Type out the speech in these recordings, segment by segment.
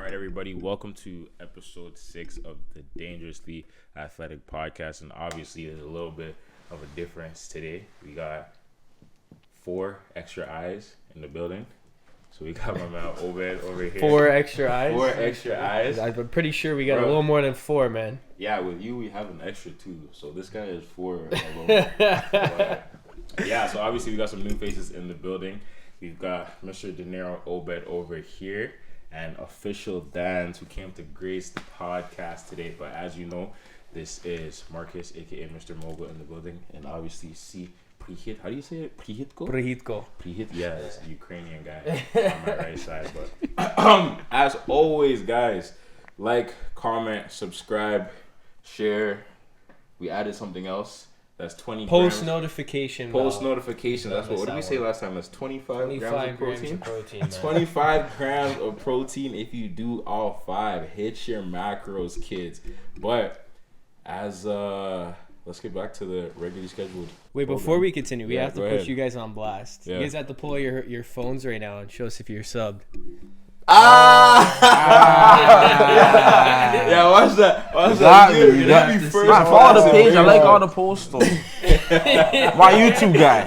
right, everybody, welcome to episode 6 of the Dangerously Athletic Podcast. And obviously, there's a little bit of a difference today. We got 4 extra eyes in the building. So we got my man Obed over here. 4 extra eyes? 4 extra eyes. I'm pretty sure we got a little more than 4, man. Yeah, with you, we have an extra 2. So this guy is 4 alone. Yeah, so obviously, we got some new faces in the building. We've got Mr. De Niro Obed over here and official Dans who came to grace the podcast today. But as you know, this is Marcus, aka Mr. Mogul, in the building, and obviously C. Prihit. How do you say it? Prihitko? Prihit, yeah, it's a Ukrainian guy on my right side. But as always, guys, like, comment, subscribe, share. We added something else. That's 20 Post grams. notification. Post notification. That's what did we say last time? That's 25 grams of protein. 25 grams of protein if you do all 5. Hit your macros, kids. But as let's get back to the regularly scheduled. Wait, program. Before we continue, we have to put ahead. you guys on blast. Yeah. You guys have to pull your phones right now and show us if you're subbed. Yeah, watch that. Exactly. That'd be first. Follow the page. I like all the posts though. Why YouTube guy?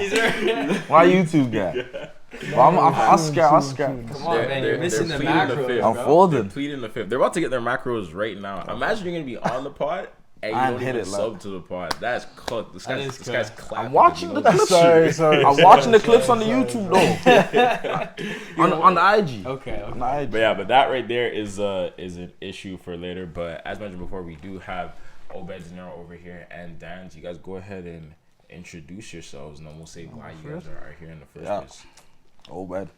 Well, I'll scare. Come on, man. You're missing the macros. I'm folding. They're pleading the fifth. They're about to get their macros right now. Imagine you're going to be on the pod and you don't even sub to the pod. That's cooked. This guy's clapping. I'm watching the clips. Sorry. I'm watching the clips on the YouTube though. on the IG. Okay. On the IG. But yeah, but that right there is an issue for later. But as mentioned before, we do have Obed and Dans over here and Dans. You guys go ahead and introduce yourselves, and then we'll say why you guys are here in the first place. Obed,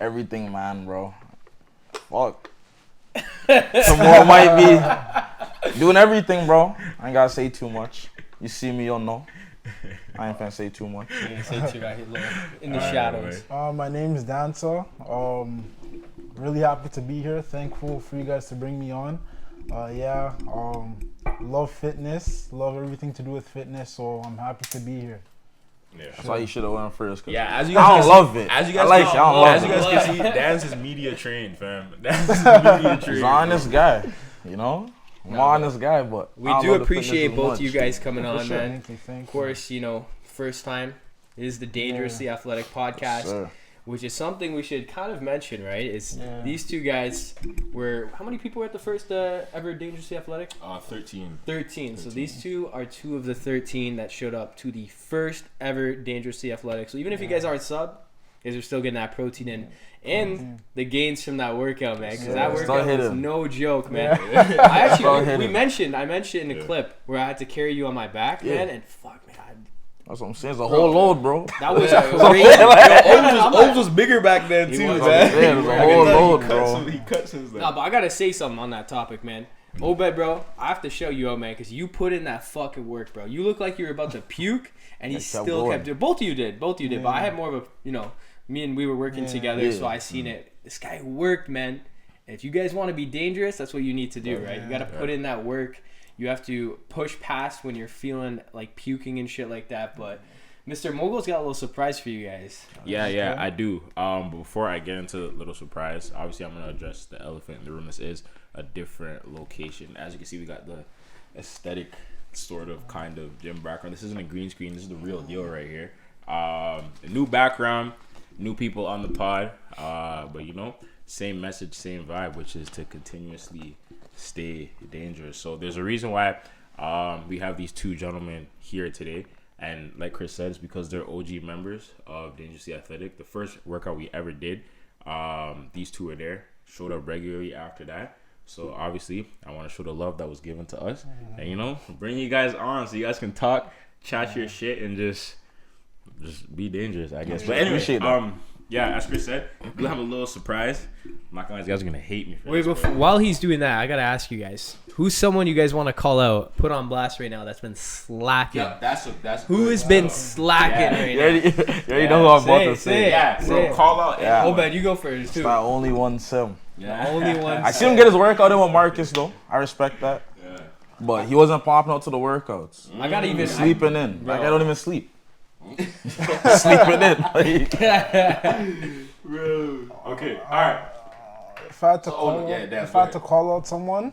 everything, man, bro. Fuck. Tomorrow might be doing everything, bro. I ain't gotta say too much. You see me, you'll know. I ain't finna say too much. In the shadows. My name is Dancer. Really happy to be here. Thankful for you guys to bring me on. Love fitness. Love everything to do with fitness. So I'm happy to be here. Yeah. That's why you should have went first. Yeah, as you guys I don't love it. As you guys can see, Dan's is media trained, fam. Dan's is media trained. He's an honest guy, you know. I'm an honest guy, but we do appreciate both of you guys coming on, sure. man. Thank you. Of course, first time is the Dangerously Athletic Podcast. Sure. Which is something we should kind of mention, right? These two guys were... How many people were at the first ever Dangerously Athletic? 13. 13. So these two are 2 of the 13 that showed up to the first ever Dangerously Athletic. So even if you guys aren't sub, you guys are still getting that protein in. And the gains from that workout, man. Because that workout was no joke, man. I mentioned in the clip where I had to carry you on my back, man. And fuck, man. That's what I'm saying. It's a whole load, bro. That was crazy. Obed was bigger back then, too, man. It was a whole load, bro. He cut since then. No, but I got to say something on that topic, man. Obed, bro, I have to show you out, man, because you put in that fucking work, bro. You look like you were about to puke, and he still kept doing it. Both of you did. But I had more of a, me and we were working together, so I seen it. This guy worked, man. And if you guys want to be dangerous, that's what you need to do, right? You got to put in that work. You have to push past when you're feeling like puking and shit like that. But Mr. Mogul's got a little surprise for you guys. Yeah, I do. Before I get into the little surprise, obviously I'm going to address the elephant in the room. This is a different location. As you can see, we got the aesthetic sort of kind of gym background. This isn't a green screen. This is the real deal right here. New background, new people on the pod. But, same message, same vibe, which is to continuously stay dangerous. So there's a reason why we have these 2 gentlemen here today, and like Chris said, it's because they're OG members of Dangerously Athletic. The first workout we ever did, these 2 were there, showed up regularly after that. So obviously I want to show the love that was given to us, and bring you guys on so you guys can talk, chat your shit, and just be dangerous, I guess. But anyway, yeah, as Chris said, we have a little surprise. I'm not gonna lie, you guys are gonna hate me for this. While he's doing that, I gotta ask you guys, who's someone you guys want to call out, put on blast right now that's been slacking? Yeah, that's who has been slacking right now? You already know who I'm about to say. Yeah, bro, call out. Yeah. Obed, you go first too. It's not only one Sim. Yeah, only one. I see him get his workout in with Marcus though. I respect that. Yeah. But he wasn't popping out to the workouts. I gotta even sleeping in. Like I don't even sleep. Sleeping in. Bro. Okay. All right. if I had to call out someone,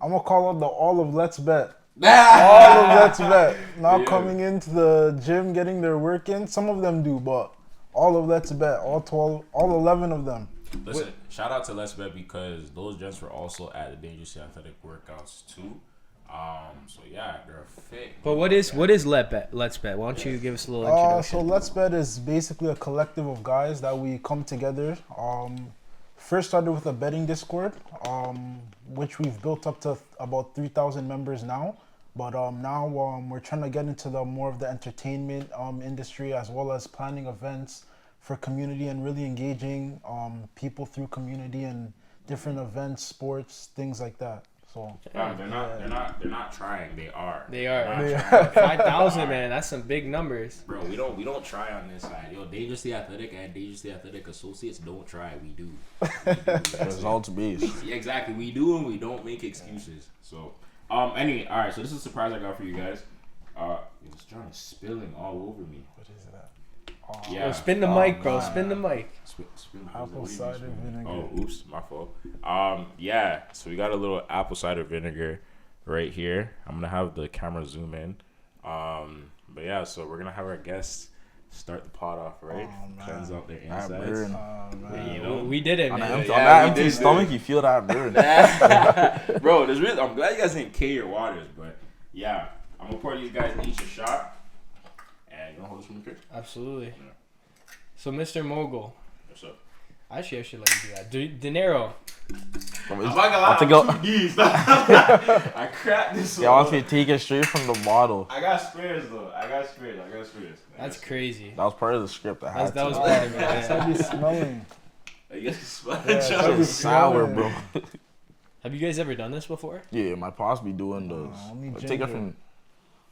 I'm gonna call out the all of Let's Bet. All of Let's Bet not coming into the gym, getting their work in. Some of them do, but all of Let's Bet, all 12, all 11 of them. Listen, shout out to Let's Bet because those gents were also at the Dangerously Athletic Workouts too. So yeah, they're fit. But what is Let's Bet? Why don't you give us a little introduction? So Let's Bet is basically a collective of guys that we come together. First started with a betting Discord, which we've built up to about 3,000 members now. But now we're trying to get into the more of the entertainment industry, as well as planning events for community and really engaging people through community and different events, sports, things like that. So they're not trying. They are. They are. 5,000, man. That's some big numbers. Bro, we don't try on this side. Yo, Dangerously Athletic and Dangerously Athletic Associates don't try. We do. Results based. Yeah, exactly. We do and we don't make excuses. So, anyway, all right. So this is a surprise I got for you guys. This John is spilling all over me. what is that? Yeah. Oh, spin the mic, bro. Spin the mic. Apple cider vinegar. Oh, oops, my fault. Yeah. So we got a little apple cider vinegar right here. I'm gonna have the camera zoom in. But yeah, so we're gonna have our guests start the pot off, right? Cleanse out their insides. Man. You know, We did it, On man. that empty stomach, you feel that burn. bro. I'm glad you guys didn't K your waters, but yeah, I'm gonna pour these guys each a shot. And you wanna hold this from the picture? Absolutely. Yeah. So, Mr. Mogul. What's up? Actually, I should let you do that. Dinero. I'm not gonna lie, to go. I cracked this one. Yeah, I want me to take it straight from the bottle. I got spares though. I got spares. That's crazy. That was part of the script. I had That was to. part of it. That's Yeah. how you smelling. I guess it's fun. Yeah, That was sour, bro. Have you guys ever done this before? Yeah, my pops be doing those. only I take ginger. it from.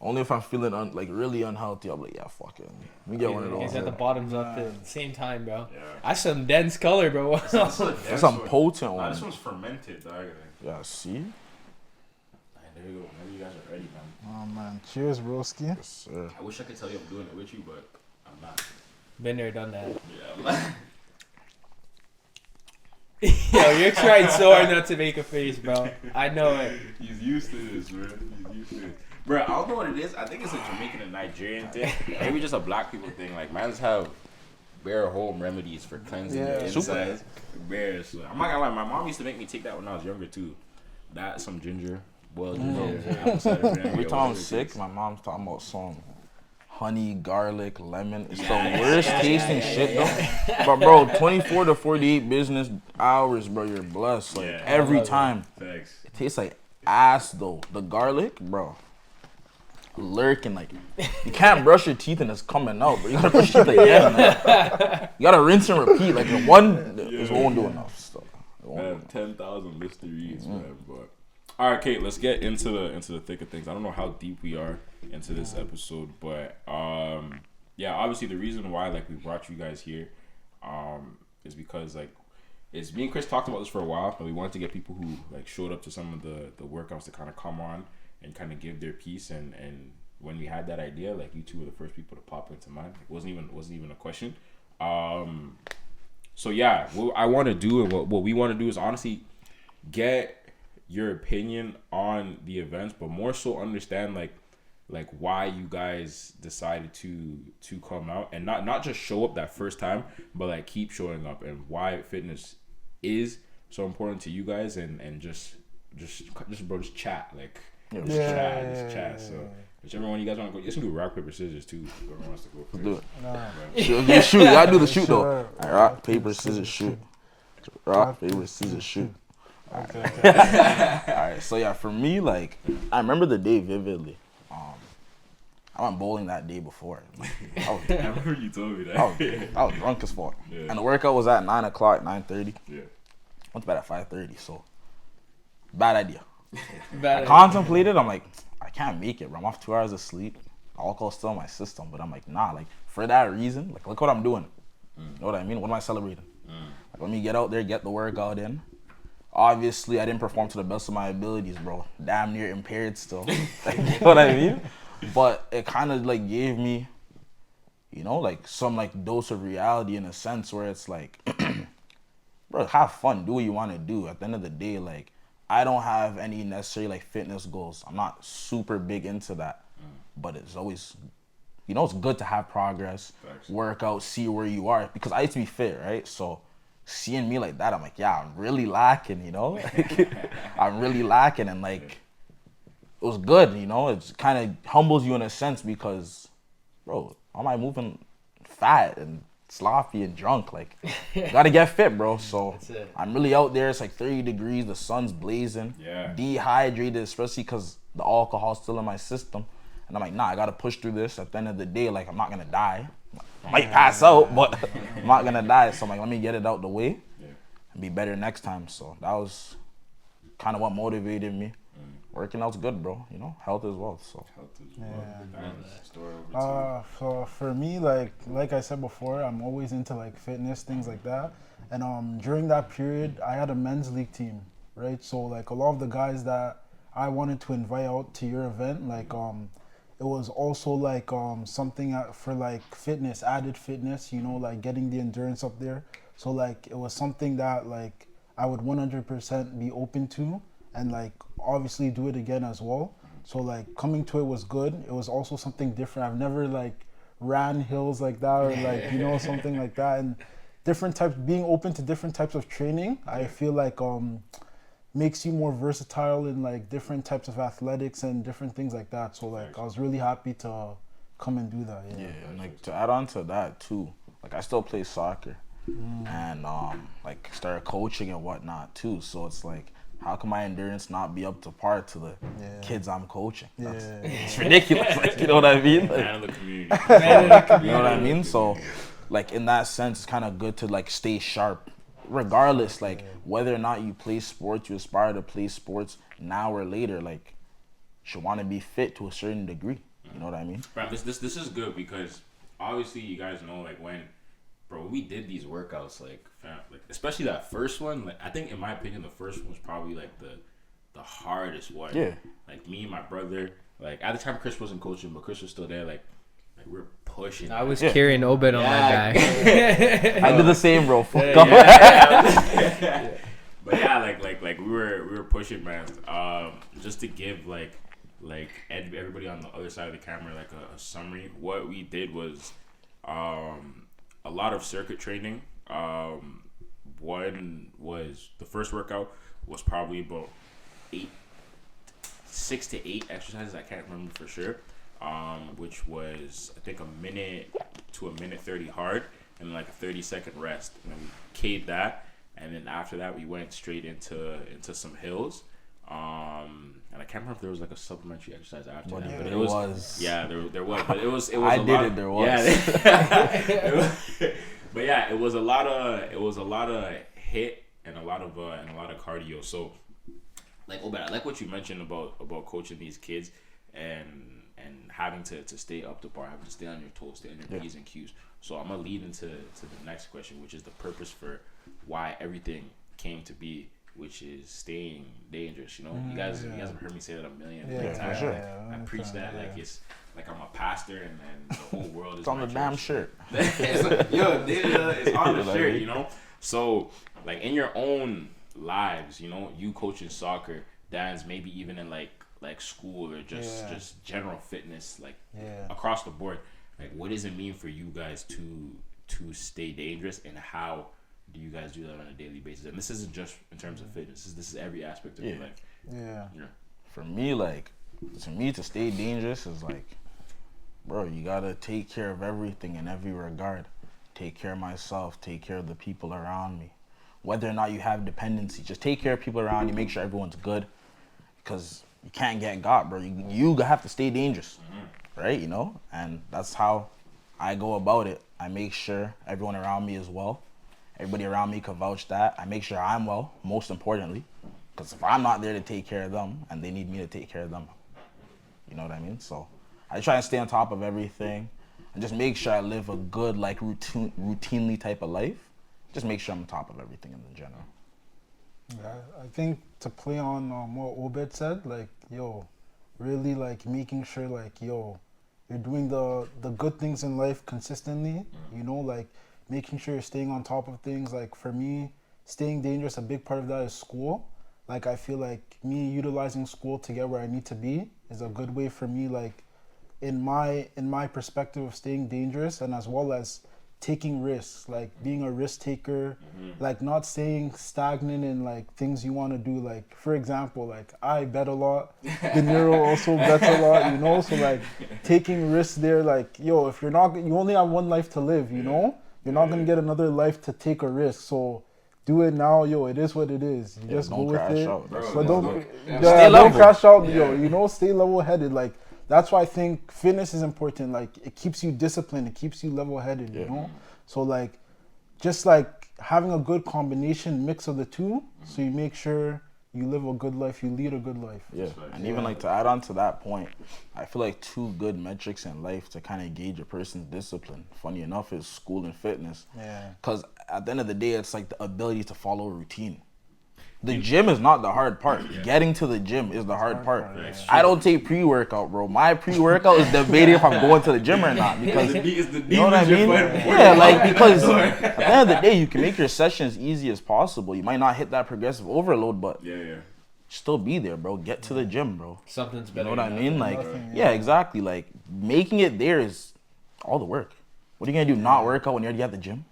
Only if I'm feeling really unhealthy, I'm like, yeah, fuck it. Let me get one of You those. guys got the bottoms up at the same time, bro. Yeah. That's some dense color, bro. That's some potent Nah, one. this one's fermented, dog. Yeah, see? There you go. Maybe you guys are ready, man. Oh man, cheers, broski. Yes, sir. I wish I could tell you I'm doing it with you, but I'm not. Been there, done that. Yeah, I'm not. Yo, you're trying so hard not to make a face, bro. I know it. He's used to this, bro. He's used to it. Bro, I don't know what it is. I think it's a Jamaican and Nigerian thing. Maybe just a black people thing. Like, mans have bare home remedies for cleansing their insides. Bare. So, I'm not gonna lie, my mom used to make me take that when I was younger, too. That, some ginger, boiled ginger. Apple cider vinegar, Every time I'm whatever it sick, is. my mom's talking about some honey, garlic, lemon. It's the worst tasting shit, though. But, bro, 24 to 48 business hours, bro, you're blessed. Like, Yeah. every time. Thanks. It tastes like ass, though. The garlic, bro. Lurking, like, you can't brush your teeth and it's coming out, but you gotta brush your teeth again. Like, you gotta rinse and repeat. Like, it won't do enough stuff. I have 10,000 mysteries, man. But all right, Kate, let's get into the thick of things. I don't know how deep we are into this episode, but yeah, obviously the reason why like we brought you guys here is because like it's me and Chris talked about this for a while, but we wanted to get people who like showed up to some of the workouts to kind of come on and kind of give their piece. And when we had that idea, like you two were the first people to pop into mind. It wasn't even a question. So yeah, what I want to do and what we want to do is honestly get your opinion on the events, but more so understand like why you guys decided to come out and not just show up that first time, but like keep showing up, and why fitness is so important to you guys, and just chat, like just chat. So whichever one you guys want to go, you can do rock paper scissors too. Whoever wants to go first. Do it. Nah. You shoot. You gotta do the shoot, though. Sure. All right, rock, paper, scissors, shoot. Rock, paper, scissors, shoot. Okay. All right, so yeah, for me, like, I remember the day vividly. I went bowling that day before. I remember you told me that. I was drunk as fuck. Yeah. And the workout was at 9 o'clock, 9:30. Yeah. Went to bed at 5:30, so bad idea. Bad I contemplated, I'm like, I can't make it, bro. I'm off 2 hours of sleep. Alcohol's still in my system, but I'm like, nah, like, for that reason, like, look what I'm doing. You know what I mean? What am I celebrating? Like, let me get out there, get the workout in. Obviously, I didn't perform to the best of my abilities, bro. Damn near impaired still. Like, you know what I mean? But it kind of, like, gave me, you know, like, some, like, dose of reality in a sense where it's like, bro, have fun, do what you want to do. At the end of the day, like, I don't have any necessary like fitness goals. I'm not super big into that, but it's always, you know, it's good to have progress, work out, see where you are, because I used to be fit, right? So seeing me like that, I'm like, yeah, I'm really lacking, you know? I'm really lacking, and like, it was good, you know? It kind of humbles you in a sense because, bro, how am I moving fat and sloppy and drunk? Like, gotta get fit, bro. So I'm really out there. It's like 30 degrees, the sun's blazing, dehydrated, especially because the alcohol's still in my system. And I'm like, nah, I gotta push through this. At the end of the day, like, I'm not gonna die. I might pass out, but I'm not gonna die. So I'm like, let me get it out the way and be better next time. So that was kind of what motivated me. Working out's good, bro. You know, health as well. So. So for me, like I said before, I'm always into like fitness, things like that. And during that period, I had a men's league team, right? So like a lot of the guys that I wanted to invite out to your event, like it was also like something for like fitness, added fitness, you know, like getting the endurance up there. So like it was something that like I would 100% be open to, and like obviously do it again as well. So like coming to it was good. It was also something different. I've never like ran hills like that, or like, you know, something like that. And different types, being open to different types of training, I feel like makes you more versatile in like different types of athletics and different things like that. So like I was really happy to come and do that. Yeah, and like to add on to that too, like I still play soccer and like started coaching and whatnot too. So it's like, how can my endurance not be up to par to the kids I'm coaching? It's ridiculous. Like, you know what I mean? Like, Man of the community. you know what I mean? So, like, in that sense, it's kind of good to like stay sharp, regardless. Like, whether or not you play sports, you aspire to play sports now or later. Like, you should want to be fit to a certain degree. You know what I mean? Right, this is good because obviously you guys know, like, when, bro, we did these workouts, like especially that first one. Like, I think in my opinion, the first one was probably like the hardest one. Yeah. Like me and my brother, like at the time Chris wasn't coaching, but Chris was still there. Like we were pushing. I was carrying Obed on my back. I did the same, bro. Fuck But yeah, like we were pushing, man. Just to give like everybody on the other side of the camera like a summary. What we did was a lot of circuit training. One was the first workout was probably about 6 to 8 exercises. I can't remember for sure. Which was I think a minute to a minute 30 hard and like a 30-second rest. And then we K'd that, and then after that we went straight into some hills. And I can't remember if there was like a supplementary exercise after that, but it was. Yeah, there was, but it was. I did it. There was. Yeah, but yeah, it was a lot of hit and a lot of cardio. So, like Obed, I like what you mentioned about coaching these kids and having to stay up to par, having to stay on your toes, stay on your P's and Q's. So I'm gonna lead into the next question, which is the purpose for why everything came to be, which is staying dangerous. You know, you guys have heard me say that a million times. Sure. I preach that like it's like I'm a pastor and the whole world is It's on my the damn church. shirt. It's on the shirt, you know. So like in your own lives, you know, you coaching soccer, Dan's maybe even in like school or just general fitness, like across the board. Like, what does it mean for you guys to stay dangerous, and how do you guys do that on a daily basis? And this isn't just in terms of fitness. This is every aspect of your life. Yeah. For me, like, to stay dangerous is like, bro, you gotta take care of everything in every regard. Take care of myself, take care of the people around me. Whether or not you have dependency, just take care of people around you, make sure everyone's good. Because you can't get got, bro. You have to stay dangerous, right? You know? And that's how I go about it. I make sure everyone around me is well. Everybody around me can vouch that. I make sure I'm well, most importantly. Because if I'm not there to take care of them and they need me to take care of them, you know what I mean? So I try and stay on top of everything and just make sure I live a good, like, routinely type of life. Just make sure I'm on top of everything in general. Yeah, I think to play on what Obed said, like, yo, really, like, making sure, like, yo, you're doing the good things in life consistently, you know, like, making sure you're staying on top of things. Like, for me, staying dangerous, a big part of that is school. Like, I feel like me utilizing school to get where I need to be is a good way for me, like, in my perspective of staying dangerous, and as well as taking risks, like being a risk taker, like not staying stagnant in like things you want to do. Like, for example, like I bet a lot, De Niro also bets a lot, you know, so like taking risks there, like, yo, if you only have one life to live, you know, you're not gonna get another life to take a risk, so do it now, yo. It is what it is. You just go with it, but don't crash out, yo. You know, stay level-headed. Like, that's why I think fitness is important. Like, it keeps you disciplined. It keeps you level-headed, you know? So, like, just, like, having a good combination, mix of the two, so you make sure you live a good life, you lead a good life. Yeah, and even, like, to add on to that point, I feel like 2 good metrics in life to kind of gauge a person's discipline, funny enough, is school and fitness. Yeah. Because at the end of the day, it's, like, the ability to follow a routine. The gym is not the hard part. Getting to the gym is the hard part. I don't take pre-workout, bro. My pre-workout is debating if I'm going to the gym or not, because you know what I mean? Yeah, like, because at the end of the day, you can make your session as easy as possible. You might not hit that progressive overload, but still be there, bro. Get to the gym, bro. Something's better. You know what I mean? Like, yeah, exactly. Like, making it there is all the work. What are you gonna do? Not work out when you're already at the gym?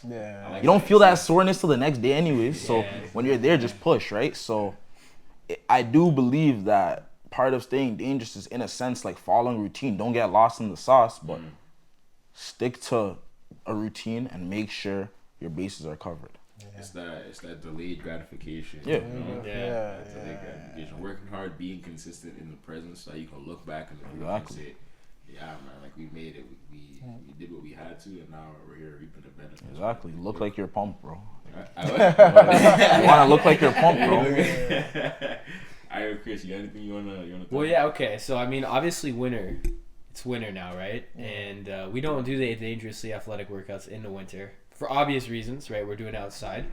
Yeah. You don't feel that soreness till the next day anyways, so when you're there, just push, right? So I do believe that part of staying dangerous is, in a sense, like following routine. Don't get lost in the sauce, but stick to a routine and make sure your bases are covered. It's that delayed gratification. Yeah. You know? Delayed gratification. Working hard, being consistent in the present, so you can look back and say, yeah, man, like, we made it. We did what we had to, and now we're here reaping the benefits. Exactly. Look like you're pumped, bro. You want to look like you're pumped, bro. Alright, Chris, you got anything you wanna Well, yeah, okay. So, I mean, obviously winter. It's winter now, right? And we don't do the dangerously athletic workouts in the winter for obvious reasons, right? We're doing it outside.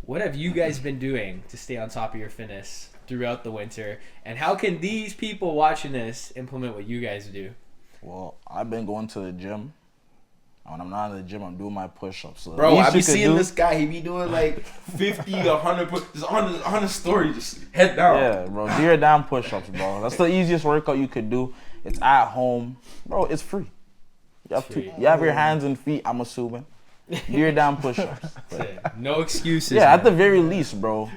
What have you guys been doing to stay on top of your fitness throughout the winter? And how can these people watching this implement what you guys do? Well, I've been going to the gym. When I'm not in the gym, I'm doing my push-ups. So bro, I be seeing this guy. He be doing like 50, 100 just on his story, just head down. Yeah, bro. Do your damn push-ups, bro. That's the easiest workout you could do. It's at home. Bro, it's free. You have your hands and feet, I'm assuming. Do your damn push-ups. No excuses. Yeah, man. At the very least, bro.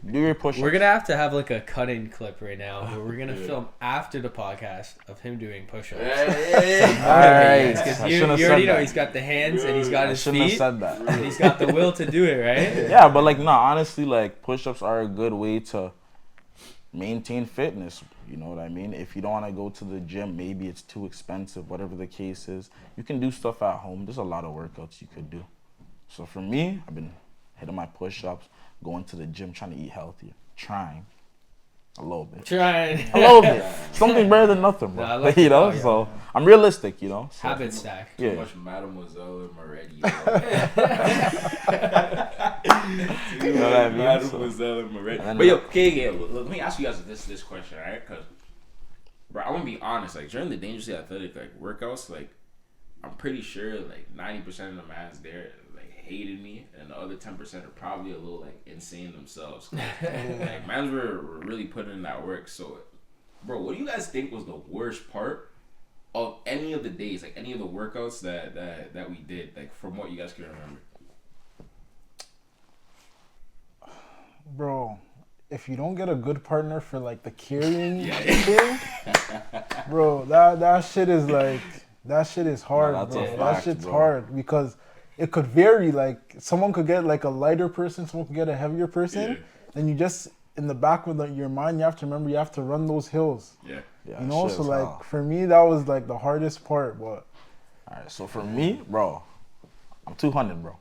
Do your push-ups. We're gonna have like a cut-in clip right now where we're gonna film after the podcast of him doing push-ups. Because you already know he's got the hands and he's got his feet. Have said that. And he's got the will to do it, right? Yeah, but like, no, honestly, like, push-ups are a good way to maintain fitness. You know what I mean? If you don't want to go to the gym, maybe it's too expensive, whatever the case is, you can do stuff at home. There's a lot of workouts you could do. So for me, I've been hitting my push-ups, going to the gym, trying to eat healthier, trying a little bit. A little bit. Something better than nothing, bro. No, like, you know, so I'm realistic, you know. So. Habit stack. Yeah. Too much Mademoiselle and Moretti. You know what I mean? Mademoiselle and Moretti. But yo, okay, let me ask you guys this question, alright? Because, bro, I want to be honest. Like, during the Dangerously Athletic like workouts, like, I'm pretty sure like 90% of the mans there hated me, and the other 10% are probably a little like insane themselves. Like, mans were really putting in that work. So, bro, what do you guys think was the worst part of any of the days, like any of the workouts that we did, like from what you guys can remember? Bro, if you don't get a good partner for like the carrying thing, bro, that shit is like, that shit is hard, bro. That shit's hard because it could vary. Like, someone could get like a lighter person, someone could get a heavier person. Then you just, in the back of your mind, you have to remember you have to run those hills. You know, so like for me, that was like the hardest part. But alright, so for me, bro, I'm 200, bro.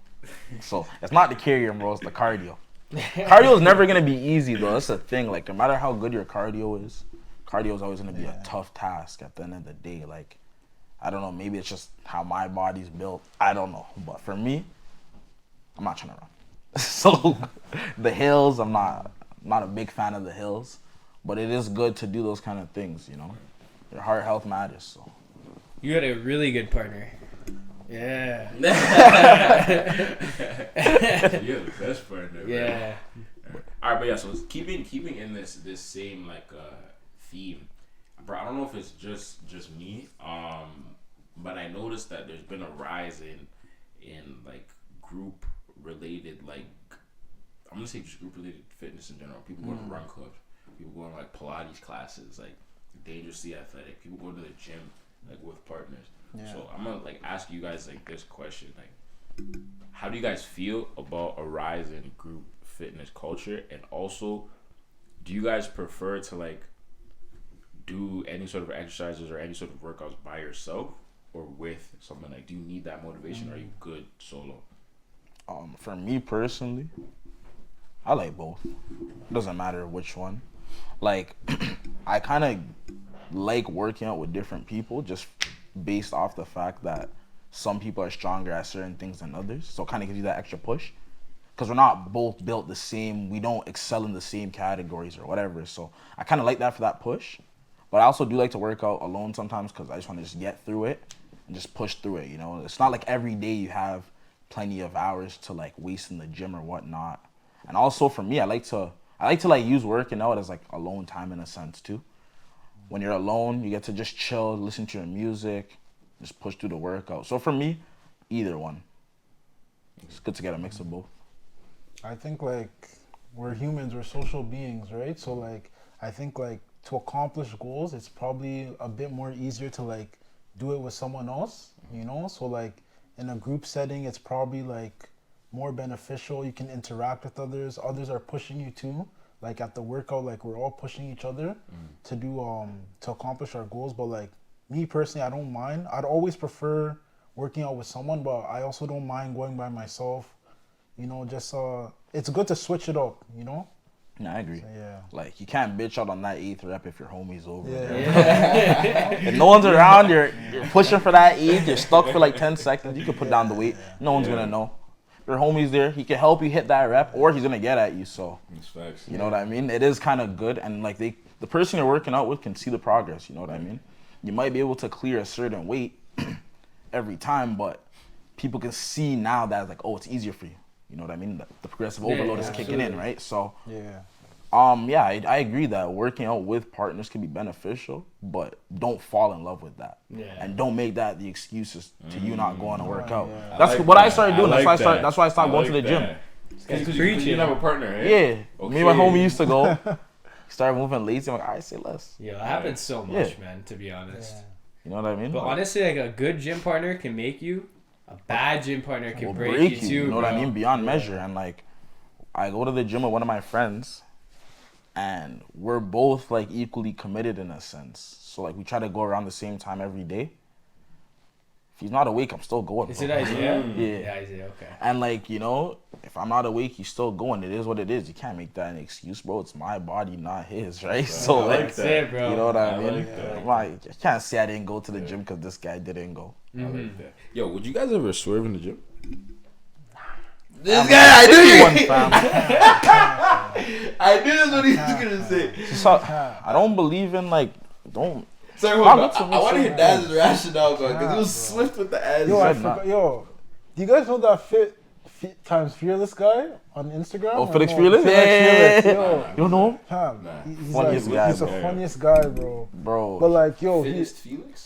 So it's not the carrying, bro. It's the cardio. Cardio is never gonna be easy, though. That's the thing. Like, no matter how good your cardio is always gonna be a tough task at the end of the day. Like, I don't know, maybe it's just how my body's built. I don't know. But for me, I'm not trying to run. So the hills, I'm not a big fan of the hills. But it is good to do those kind of things, you know. Your heart health matters. So you had a really good partner. Yeah. You're the best partner. Yeah. All right, but yeah. So keeping in this same like theme, bro. I don't know if it's just me, but I noticed that there's been a rise in like group related, like I'm gonna say just group related fitness in general. People going to run clubs, people going to like Pilates classes, like Dangerously Athletic. People go to the gym like with partners. Yeah. So I'm gonna like ask you guys like this question, like how do you guys feel about a rise in group fitness culture, and also do you guys prefer to like do any sort of exercises or any sort of workouts by yourself or with someone? Like, do you need that motivation, or are you good solo? For me personally, I like both. Doesn't matter which one. Like, I kind of like working out with different people just based off the fact that some people are stronger at certain things than others. So it kind of gives you that extra push. Because we're not both built the same. We don't excel in the same categories or whatever. So I kind of like that for that push. But I also do like to work out alone sometimes because I just want to just get through it and just push through it, you know? It's not like every day you have plenty of hours to like waste in the gym or whatnot. And also for me, I like to like use working out as like alone time in a sense too. When you're alone, you get to just chill, listen to your music, just push through the workout. So for me, either one. It's good to get a mix of both. I think like we're humans, we're social beings, right? So like I think like to accomplish goals, it's probably a bit more easier to like do it with someone else, you know? So like in a group setting, it's probably like more beneficial. You can interact with others. Others are pushing you too. Like at the workout, like we're all pushing each other to do to accomplish our goals. But like me personally, I don't mind. I'd always prefer working out with someone, but I also don't mind going by myself. You know, just it's good to switch it up, you know? Yeah, I agree. So, yeah. Like, you can't bitch out on that 8th rep if your homie's over there. Yeah. If no one's around, you're pushing for that 8th, you're stuck for like 10 seconds, you can put down the weight. No one's going to know. Your homie's there, he can help you hit that rep, or he's going to get at you, so. You know what I mean? It is kind of good, and like the person you're working out with can see the progress, you know what I mean? You might be able to clear a certain weight every time, but people can see now that like, oh, it's easier for you. You know what I mean? The progressive overload is kicking in, right? So, I agree that working out with partners can be beneficial, but don't fall in love with that. Yeah. And don't make that the excuses to you not going to work out. Yeah. That's what I started doing. That's why I stopped going to the gym. Because you have a partner, right? Yeah. Okay. Me and my homie used to go. Started moving lazy. I'm like, I say less. Yeah, it happens so much, man, to be honest. Yeah. You know what I mean? But honestly, like a good gym partner can make you. A bad gym partner can break you too, you know bro. what I mean? Beyond measure. And like, I go to the gym with one of my friends, and we're both like equally committed in a sense. So like, we try to go around the same time every day. If he's not awake, I'm still going. Is it Isaiah? Yeah. Yeah, Isaiah, okay. And like, you know, if I'm not awake, he's still going. It is what it is. You can't make that an excuse, bro. It's my body, not his, right? So I like, like that, bro. You know what I mean? Like I can't say I didn't go to the gym because this guy didn't go. I like that. Yo, would you guys ever swerve in the gym? This guy, I knew you. I knew that's what he was gonna say. So, I don't believe in like, don't. Sorry, I want to hear Dan's rationale, bro, because he was swift with the ass. Yo, I forgot. Yo, do you guys know that fit times fearless guy on Instagram? Oh, Felix Fearless? Yeah. Yo, you don't know him? Fam, he's Funniest like, guy, he's the bro. funniest guy, bro. Bro. But like, yo, Felix?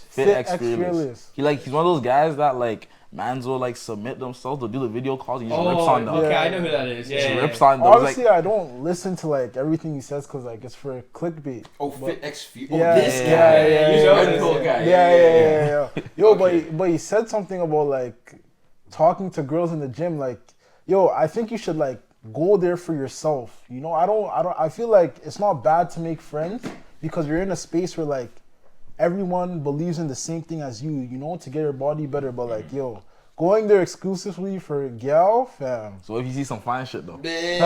Fit X Fearless. He's one of those guys that like mans will like submit themselves to do the video calls. He just rips on them. Okay, I know who that is. Yeah, Just rips on them. Obviously, I don't listen to like everything he says because like it's for clickbait. Oh, but, Fit X Fearless. Yeah, This guy. yeah, You yeah, know yeah, the cool guy. Yeah. Yo, Okay. but he said something about like talking to girls in the gym. Like, yo, I think you should like go there for yourself. You know, I feel like it's not bad to make friends because you're in a space where like everyone believes in the same thing as you. You know, to get your body better. But like, yo, going there exclusively for a gal, fam. So if you see some fine shit though. Wait.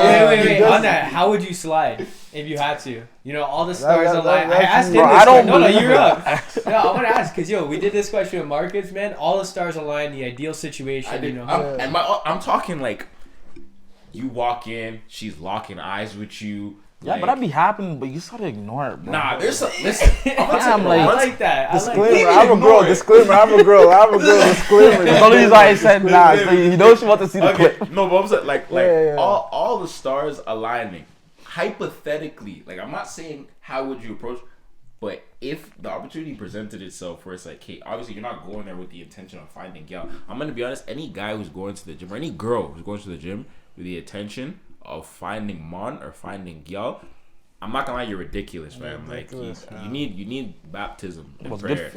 On that, how would you slide if you had to? You know, all the stars align. I asked him bro, this I don't question. No, believe you're up. No, I want to ask because we did this question with Marcus, man. All the stars align. The ideal situation, you know. I'm talking like you walk in, she's locking eyes with you. Yeah, but that be happening, but you just gotta ignore it, bro. Nah, there's some. Listen, I'm like, I like that. Disclaimer, I have a girl. Disclaimer, I have a girl. Disclaimer. That's the only reason I said nah. So you know she wants to see the clip. No, but I'm saying like Yeah. all the stars aligning. Hypothetically, like I'm not saying how would you approach, but if the opportunity presented itself where it's like, hey, obviously you're not going there with the intention of finding gal. I'm gonna be honest, any guy who's going to the gym or any girl who's going to the gym with the intention of finding mon or finding gal, I'm not gonna lie, you're ridiculous, man. Like you need baptism and prayer.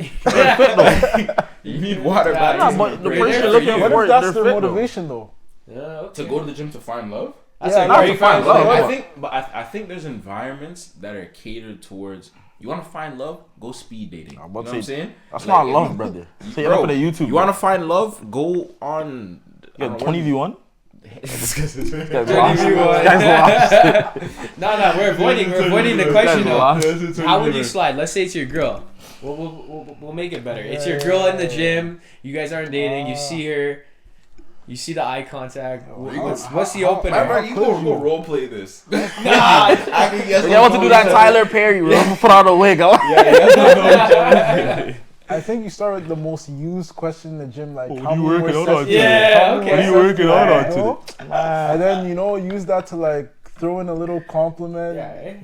You need water baptism. But the and prayer. person looking What for if that's they're their fit, though. motivation though? Yeah, okay. To go to the gym to find love. Not to find love. I think there's environments that are catered towards. You want to find love? Go speed dating. You know what I'm saying? That's not love, brother. Say it up for the YouTube. You want to find love? Go on. 20v1. No, we're avoiding the question though. How would you slide? Let's say it's your girl. We'll make it better. It's your girl in the gym. You guys aren't dating. You see her. You see the eye contact. What's the opener? You go role play this. I want to do that Tyler Perry. Put on a wig. I think you start with the most used question in the gym, like what how are you many working more out on sessions? Yeah, okay. What are you working out on today? And then use that to like throw in a little compliment.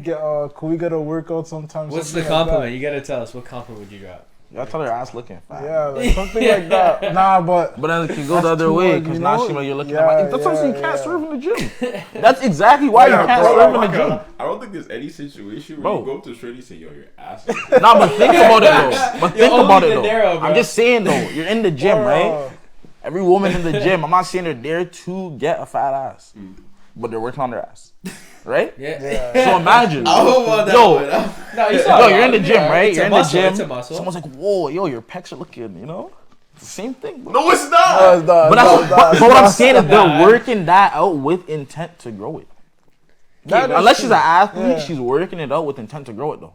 Yeah. Could we get a workout sometimes? What's the compliment? You gotta tell us. What compliment would you drop? Y'all tell her ass looking fat. Yeah, like something like that. Nah, but then it can go the other way because now she like you're looking at my. That's something you can't serve in the gym. That's exactly why you can't serve in the gym. I don't think there's any situation where you go up to Shreddy and say, "Yo, your ass." Nah, but think about it though. Narrow, I'm just saying though. You're in the gym, right? Every woman in the gym. I'm not saying they're there to get a fat ass, but they're working on their ass. Right? Yeah. So imagine. I don't want that one. No, you're in the gym, right? You're in the gym. It's a muscle. Someone's like, whoa, yo, your pecs are looking, It's the same thing, bro. No, it's not. But what I'm saying is they're working that out with intent to grow it. Unless she's an athlete, she's working it out with intent to grow it, though.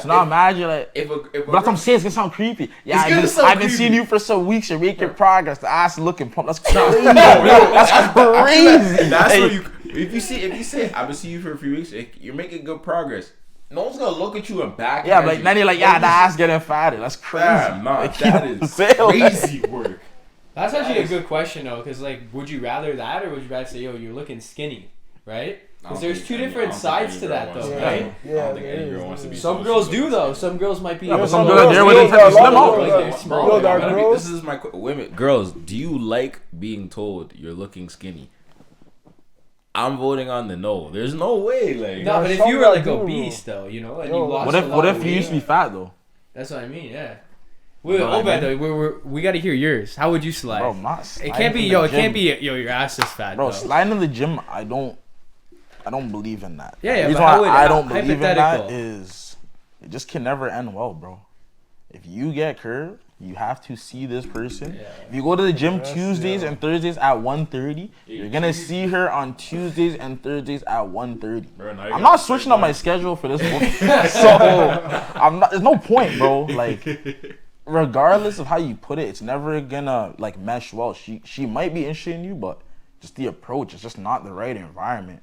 So now imagine, like, but that's what I'm saying, it's gonna sound creepy. Yeah, I've been seeing you for some weeks, you're making progress, the ass looking plump. That's crazy. That's crazy. That's what you. If you say I've been seeing you for a few weeks, you're making good progress. No one's gonna look at you and back. Yeah, but then you're like, the ass getting fatter. That's crazy. That is crazy work. That's actually a good question though, because like, would you rather that or would you rather say, yo, you're looking skinny, right? Because there's two different sides to that though, right? I don't think any girl wants to be. Some girls do though. Some girls might be. Yeah, but some girls are there with intent to slim out. Like they're small. This is my women. Girls, do you like being told you're looking skinny? I'm voting on the no. There's no way, like. No, but if you were like obese though, and you lost. What if you used to be fat though? That's what I mean. Yeah. Obed, though, we got to hear yours. How would you slide? Bro, not sliding. It can't be your ass is fat. Bro, though. sliding in the gym, I don't believe in that. Yeah, the reason why I don't believe in that is it just can never end well, bro. If you get curved, you have to see this person. Yeah. If you go to the gym Tuesdays and Thursdays at 1:30, you're gonna see her on Tuesdays and Thursdays at 1:30. I'm not switching up my schedule for this one, so there's no point, bro. Like, regardless of how you put it, it's never gonna like mesh well. She might be interested in you, but just the approach is just not the right environment.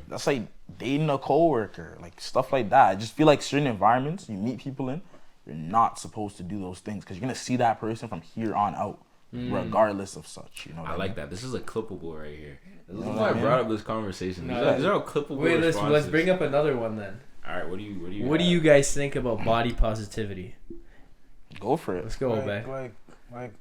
That's like dating a coworker, like stuff like that. I just feel like certain environments you meet people in, you're not supposed to do those things because you're gonna see that person from here on out, regardless of such. I like that. This is a clippable right here. This is why I brought up this conversation. These are all clippable. Wait, let's bring up another one then. All right, what do you guys think about body positivity? Go for it. Let's go, Obed. Like,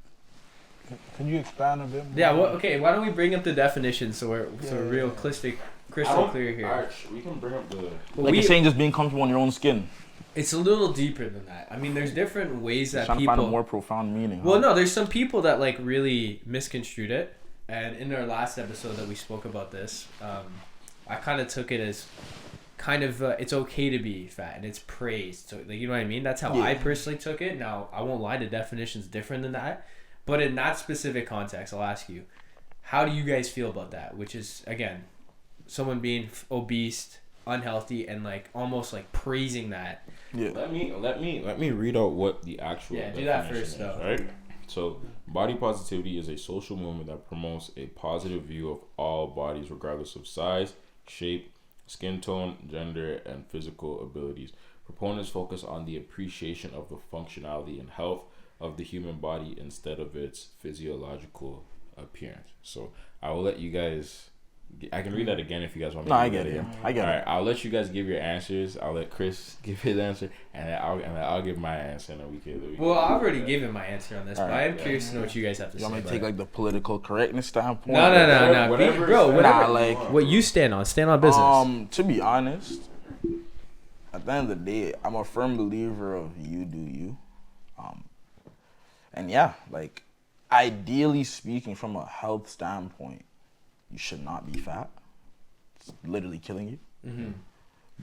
can you expand a bit more? Yeah. Okay. Why don't we bring up the definition so we're real crystal clear here. All right, we can bring up the. You're saying just being comfortable in your own skin. It's a little deeper than that. I mean, there's different ways that trying people. To find a more profound meaning. Well, no, there's some people that like really misconstrued it, and in our last episode that we spoke about this, I kind of took it as it's okay to be fat and it's praised. So like, you know what I mean? That's how I personally took it. Now I won't lie, the definition's different than that, but in that specific context, I'll ask you, how do you guys feel about that? Which is again, someone being obese, unhealthy, and like almost like praising that. Yeah. Let me read out what the actual do that first is, though. right? So, body positivity is a social movement that promotes a positive view of all bodies, regardless of size, shape, skin tone, gender, and physical abilities. Proponents focus on the appreciation of the functionality and health of the human body instead of its physiological appearance. So I will let you guys. I can read that again if you guys want me No, to. I get it. I get it. All right, I'll let you guys give your answers. I'll let Chris give his answer, and then I'll give my answer, and then we can. Well, I've already given my answer on this, but Alright, I am curious to know what you guys have to You say. want me to about take it. like the political correctness standpoint? No. Whatever. Bro, whatever. Nah, like What you stand on business. To be honest, at the end of the day, I'm a firm believer of you do you. And yeah, like ideally speaking, from a health standpoint, you should not be fat. It's literally killing you. Mm-hmm.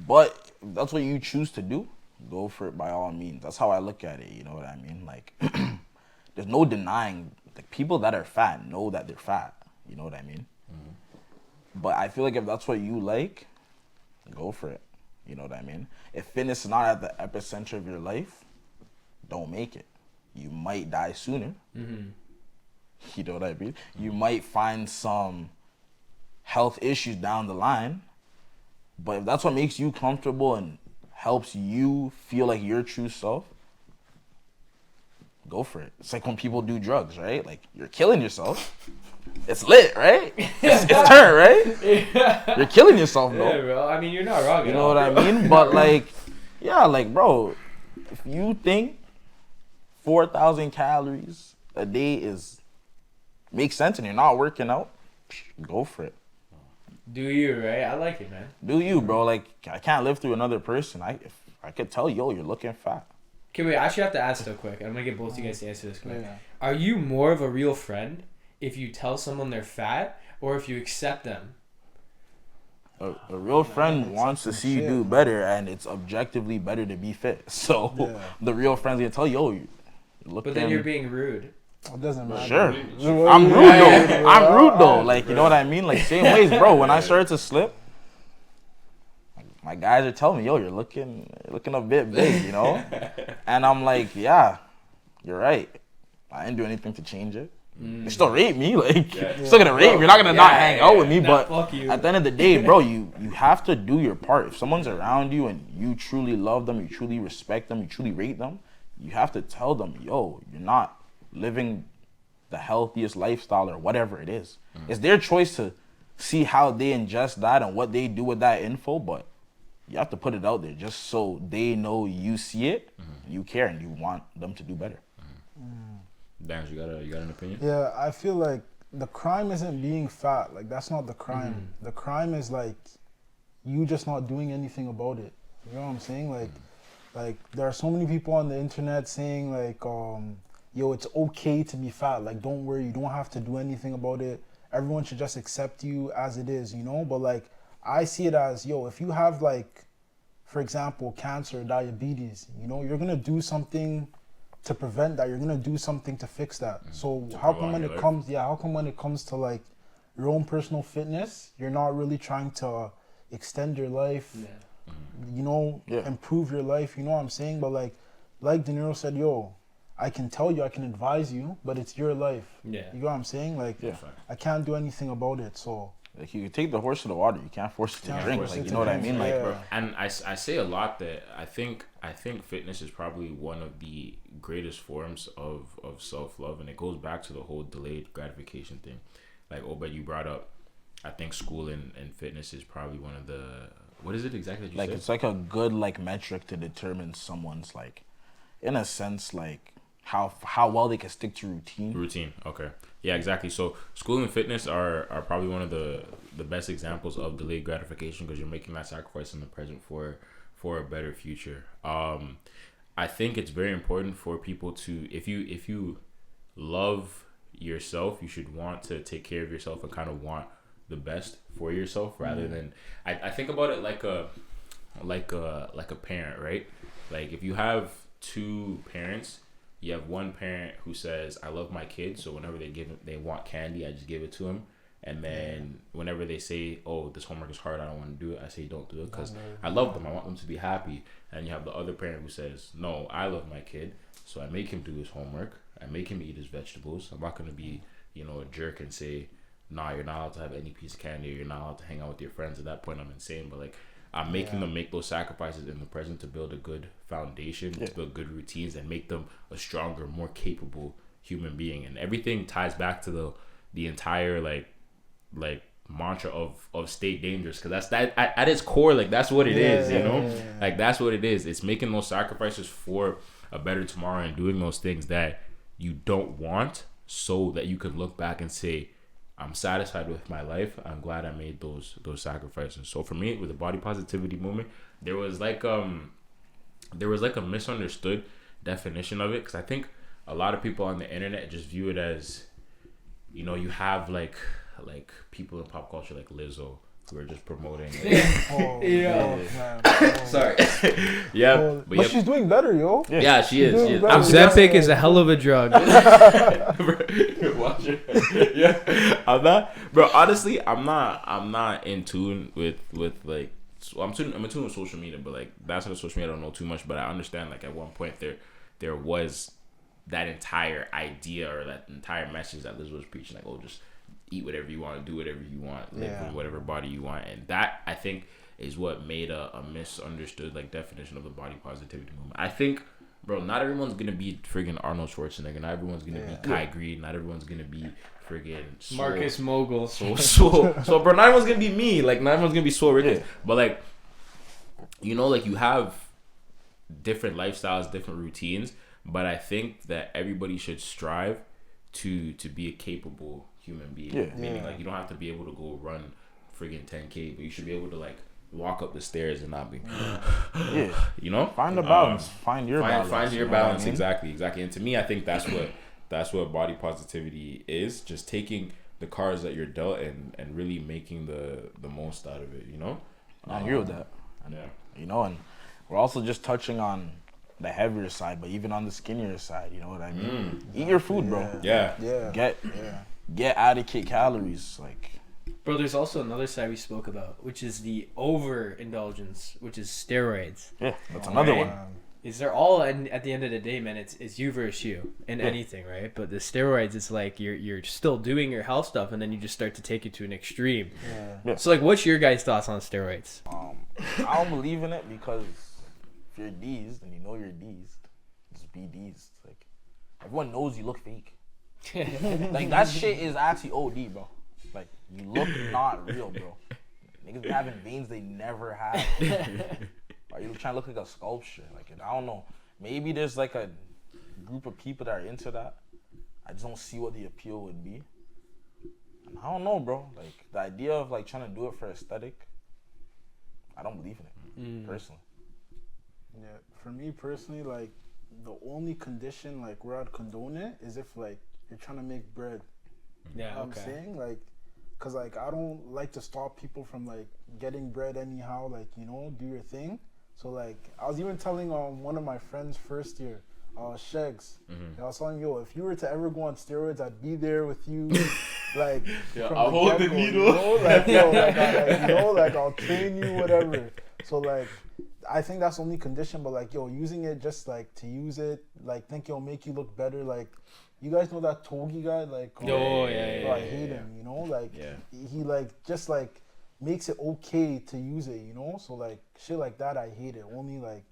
But if that's what you choose to do, go for it by all means. That's how I look at it. You know what I mean? Like, there's no denying. Like, people that are fat know that they're fat. You know what I mean? Mm-hmm. But I feel like if that's what you like, go for it. You know what I mean? If fitness is not at the epicenter of your life, don't make it. You might die sooner. Mm-hmm. You know what I mean? You might find some health issues down the line. But if that's what makes you comfortable and helps you feel like your true self, go for it. It's like when people do drugs, right? Like, you're killing yourself. It's lit, right? It's turn, right? You're killing yourself, though. Yeah, bro. I mean, you're not wrong. You know what I mean? But like, yeah, like, bro, if you think 4,000 calories a day makes sense and you're not working out, go for it. Do you, right? I like it, man. Do you, bro? Like, I can't live through another person. If I could tell, you're looking fat. Okay, wait. I actually have to ask though, quick. I'm gonna get both of you guys to answer this quick. Yeah. Are you more of a real friend if you tell someone they're fat, or if you accept them? A real friend wants to see you do better, and it's objectively better to be fit. So the real friend's gonna tell you, yo, you look. But then you're being rude. It doesn't matter. Sure. I'm rude though. I'm rude though. Like, you know what I mean? Like, same ways, bro. When I started to slip, my guys are telling me, yo, you're looking a bit big, you know? And I'm like, yeah, you're right. I didn't do anything to change it. They still rate me, like, still gonna rate me. You're not gonna not hang out with me, but at the end of the day, bro, you have to do your part. If someone's around you and you truly love them, you truly respect them, you truly rate them, you have to tell them, yo, you're not living the healthiest lifestyle or whatever it is. It's their choice to see how they ingest that and what they do with that info, but you have to put it out there just so they know you see it, you care, and you want them to do better. Dan, you got an opinion? Yeah, I feel like the crime isn't being fat. Like, that's not the crime. Mm-hmm. The crime is like you just not doing anything about it. You know what I'm saying? Like there are so many people on the internet saying like, yo, it's okay to be fat. Like, don't worry, you don't have to do anything about it. Everyone should just accept you as it is, you know? But like, I see it as, yo, if you have like, for example, cancer or diabetes, you know, you're gonna do something to prevent that. You're gonna do something to fix that. So how come when it comes to like your own personal fitness, you're not really trying to extend your life, you know, improve your life, you know what I'm saying? But like De Niro said, yo, I can tell you, I can advise you, but it's your life. Yeah. You know what I'm saying? Like, I can't do anything about it, so. Like, you can take the horse to the water, you can't force it to drink. Like, you know what I mean? Like, and I say a lot that I think fitness is probably one of the greatest forms of self-love, and it goes back to the whole delayed gratification thing. Like, Obed, you brought up, I think school and fitness is probably one of the, what is it exactly that you like said? It's like a good like metric to determine someone's, like, in a sense, like how well they can stick to routine. Okay. Yeah, exactly. So school and fitness are probably one of the best examples of delayed gratification, because you're making that sacrifice in the present for a better future. I think it's very important for people to, if you love yourself, you should want to take care of yourself and kind of want the best for yourself, rather than I think about it like a parent, right? Like, if you have two parents, you have one parent who says, I love my kid, so whenever they want candy, I just give it to them. And then whenever they say, oh, this homework is hard, I don't want to do it, I say, don't do it, because I love them, I want them to be happy. And you have the other parent who says, no, I love my kid, so I make him do his homework, I make him eat his vegetables. I'm not going to be, a jerk and say, nah, you're not allowed to have any piece of candy, or you're not allowed to hang out with your friends. At that point, I'm insane. But like, I'm making them make those sacrifices in the present to build a good foundation, to build good routines, and make them a stronger, more capable human being. And everything ties back to the entire like mantra of stay dangerous, because that's that at its core, like that's what it is, you know. Like that's what it is. It's making those sacrifices for a better tomorrow and doing those things that you don't want, so that you could look back and say, I'm satisfied with my life. I'm glad I made those sacrifices. So for me, with the body positivity movement, there was like a misunderstood definition of it, because I think a lot of people on the internet just view it as, you know, you have like people in pop culture like Lizzo who are just promoting. Like, sorry. But she's doing better, yo. Yeah, she is. Ozempic is a hell of a drug. Watch it. Yeah, I'm not, bro. Honestly, I'm not in tune with like. I'm in tune with social media, but like that's not social media. I don't know too much, but I understand like at one point there was that entire idea or that entire message that Liz was preaching, like, oh, just eat whatever you want, do whatever you want, live in whatever body you want. And that, I think, is what made a misunderstood like definition of the body positivity movement. I think, bro, not everyone's gonna be friggin' Arnold Schwarzenegger, not everyone's gonna be Kai Greene, not everyone's gonna be friggin' Marcus Mogul. So bro, not everyone's gonna be me, like not everyone's gonna be so Ricketts. But like, you know, like you have different lifestyles, different routines, but I think that everybody should strive to be a capable human being. Meaning like you don't have to be able to go run friggin' 10K, but you should be able to like walk up the stairs and not be you know, find the balance, find your balance, I mean? exactly. And to me, I think that's what body positivity is, just taking the cards that you're dealt and really making the most out of it, you know. I agree with that. And, you know, and we're also just touching on the heavier side, but even on the skinnier side, you know what I mean? Eat your food, bro. Get adequate calories, like. Bro, there's also another side we spoke about, which is the overindulgence, which is steroids. Yeah, that's another one. Is they're all at the end of the day, man, it's you versus you in anything, right? But the steroids, it's like you're still doing your health stuff, and then you just start to take it to an extreme. So like, what's your guys' thoughts on steroids? I don't believe in it, because if you're D's and you know you're D's, just be D's. Like, everyone knows you look fake. Like, that shit is actually OD, bro. Like, you look not real, bro. Niggas be having veins they never had. Are you trying to look like a sculpture? Like, I don't know. Maybe there's like a group of people that are into that. I just don't see what the appeal would be. And I don't know, bro. Like, the idea of like trying to do it for aesthetic, I don't believe in it, personally. Yeah, for me personally, like, the only condition like where I'd condone it is if like you're trying to make bread. Yeah, you know what I'm saying? Like, cause like I don't like to stop people from like getting bread anyhow. Like, you know, do your thing. So like I was even telling one of my friends first year, Shegs. I was telling him, yo, if you were to ever go on steroids, I'd be there with you. Like, I'll hold the needle. You know? Like, yo, you know, like I'll train you, whatever. So like, I think that's the only condition. But like, yo, using it just like to use it, like think it'll make you look better. Like, you guys know that Togi guy? Like, I hate him. You know, like he like just like makes it okay to use it. You know, so like shit like that, I hate it. Only like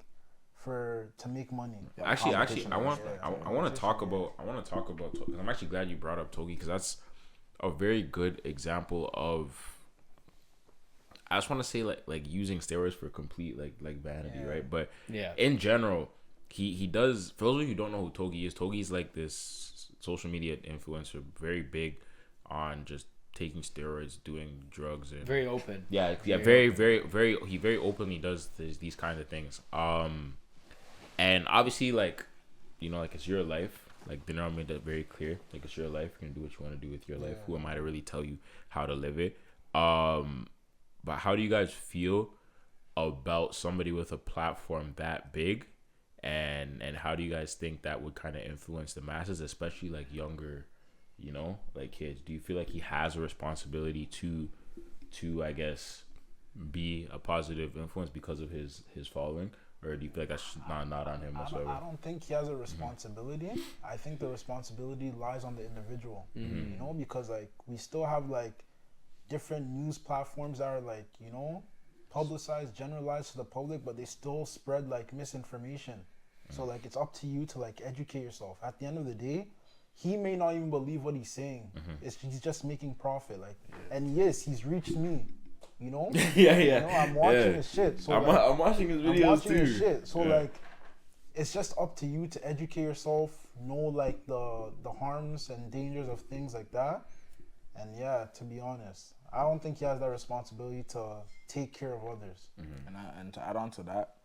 to make money. Actually, I want to talk about because I'm actually glad you brought up Togi, because that's a very good example of. I just want to say like using steroids for complete like vanity, right? But in general, he does. For those of you who don't know who Togi is like this social media influencer, very big on just taking steroids, doing drugs, and very open. Very he very openly does these kinds of things. And obviously, like, you know, like, it's your life. Like, Danero made that very clear. Like, it's your life. You can do what you want to do with your life. Who am I to really tell you how to live it? But how do you guys feel about somebody with a platform that big, and how do you guys think that would kind of influence the masses, especially like younger, you know, like kids? Do you feel like he has a responsibility to I guess be a positive influence because of his following, or do you feel like that's not on him whatsoever? I don't think he has a responsibility. I think the responsibility lies on the individual. You know, because like we still have like different news platforms that are like, you know, publicized, generalized to the public, but they still spread like misinformation. So like it's up to you to like educate yourself. At the end of the day, he may not even believe what he's saying. He's just making profit. Like, and yes, he's reached me. You know? Yeah. You know, I'm watching his shit. So I'm watching his videos I'm watching too. his shit. So like, it's just up to you to educate yourself, know like the harms and dangers of things like that. And yeah, to be honest, I don't think he has that responsibility to take care of others. And to add on to that,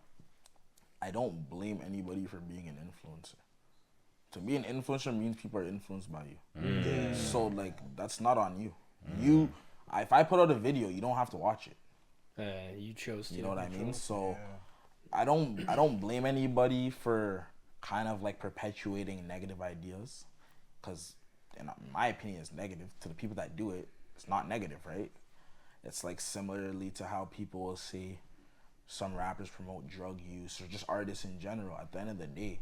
I don't blame anybody for being an influencer. To be an influencer means people are influenced by you. So like that's not on you. You, if I put out a video, you don't have to watch it. You chose to. You know what I mean? So I don't blame anybody for kind of like perpetuating negative ideas, because in my opinion, it's negative. To the people that do it, it's not negative, right? It's like similarly to how people will say some rappers promote drug use or just artists in general. At the end of the day,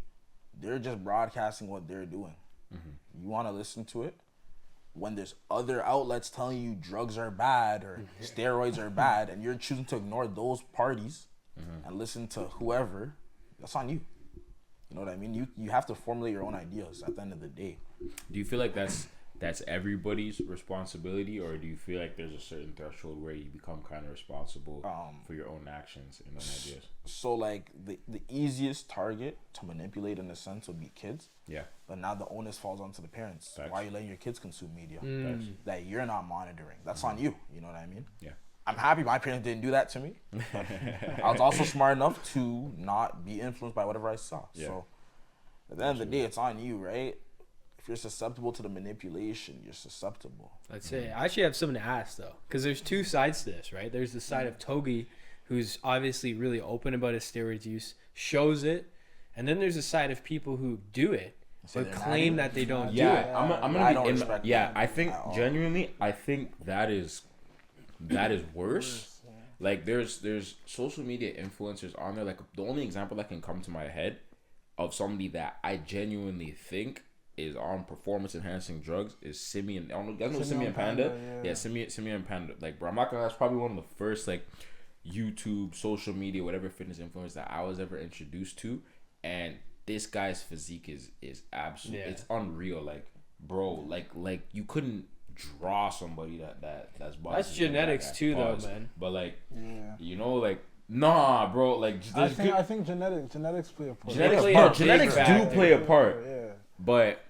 they're just broadcasting what they're doing. You want to listen to it? When there's other outlets telling you drugs are bad or steroids are bad, and you're choosing to ignore those parties and listen to whoever, that's on you. You know what I mean? You have to formulate your own ideas at the end of the day. Do you feel like that's everybody's responsibility, or do you feel like there's a certain threshold where you become kind of responsible for your own actions and own ideas? So like the easiest target to manipulate in a sense would be kids. Yeah. But now the onus falls onto the parents. Facts. Why are you letting your kids consume media that you're not monitoring? That's on you. You know what I mean? Yeah. I'm happy my parents didn't do that to me. I was also smart enough to not be influenced by whatever I saw. Yeah. So at the end of the day, it's on you, right? If you're susceptible to the manipulation, you're susceptible. I'd say I actually have something to ask though, because there's two sides to this, right? There's the side of Togi, who's obviously really open about his steroid use, shows it, and then there's a side of people who do it but claim that they don't do it. I'm gonna I be don't respect that I think at all. genuinely, I think that is worse. Like there's social media influencers on there. Like the only example that can come to my head of somebody that I genuinely think is on performance enhancing drugs is Simeon. I don't know, you guys know Simeon Panda? Yeah, Simeon Panda. Like, bro, I'm not gonna. That's probably one of the first like YouTube, social media, whatever fitness influence that I was ever introduced to, and this guy's physique is absolute. Yeah. It's unreal. Like, bro, like you couldn't draw somebody that's body. That's genetics too, though, Pause. man. But like, you know, like. Nah, bro. Like, I think genetics play a part. Genetics do play a part. Yeah. But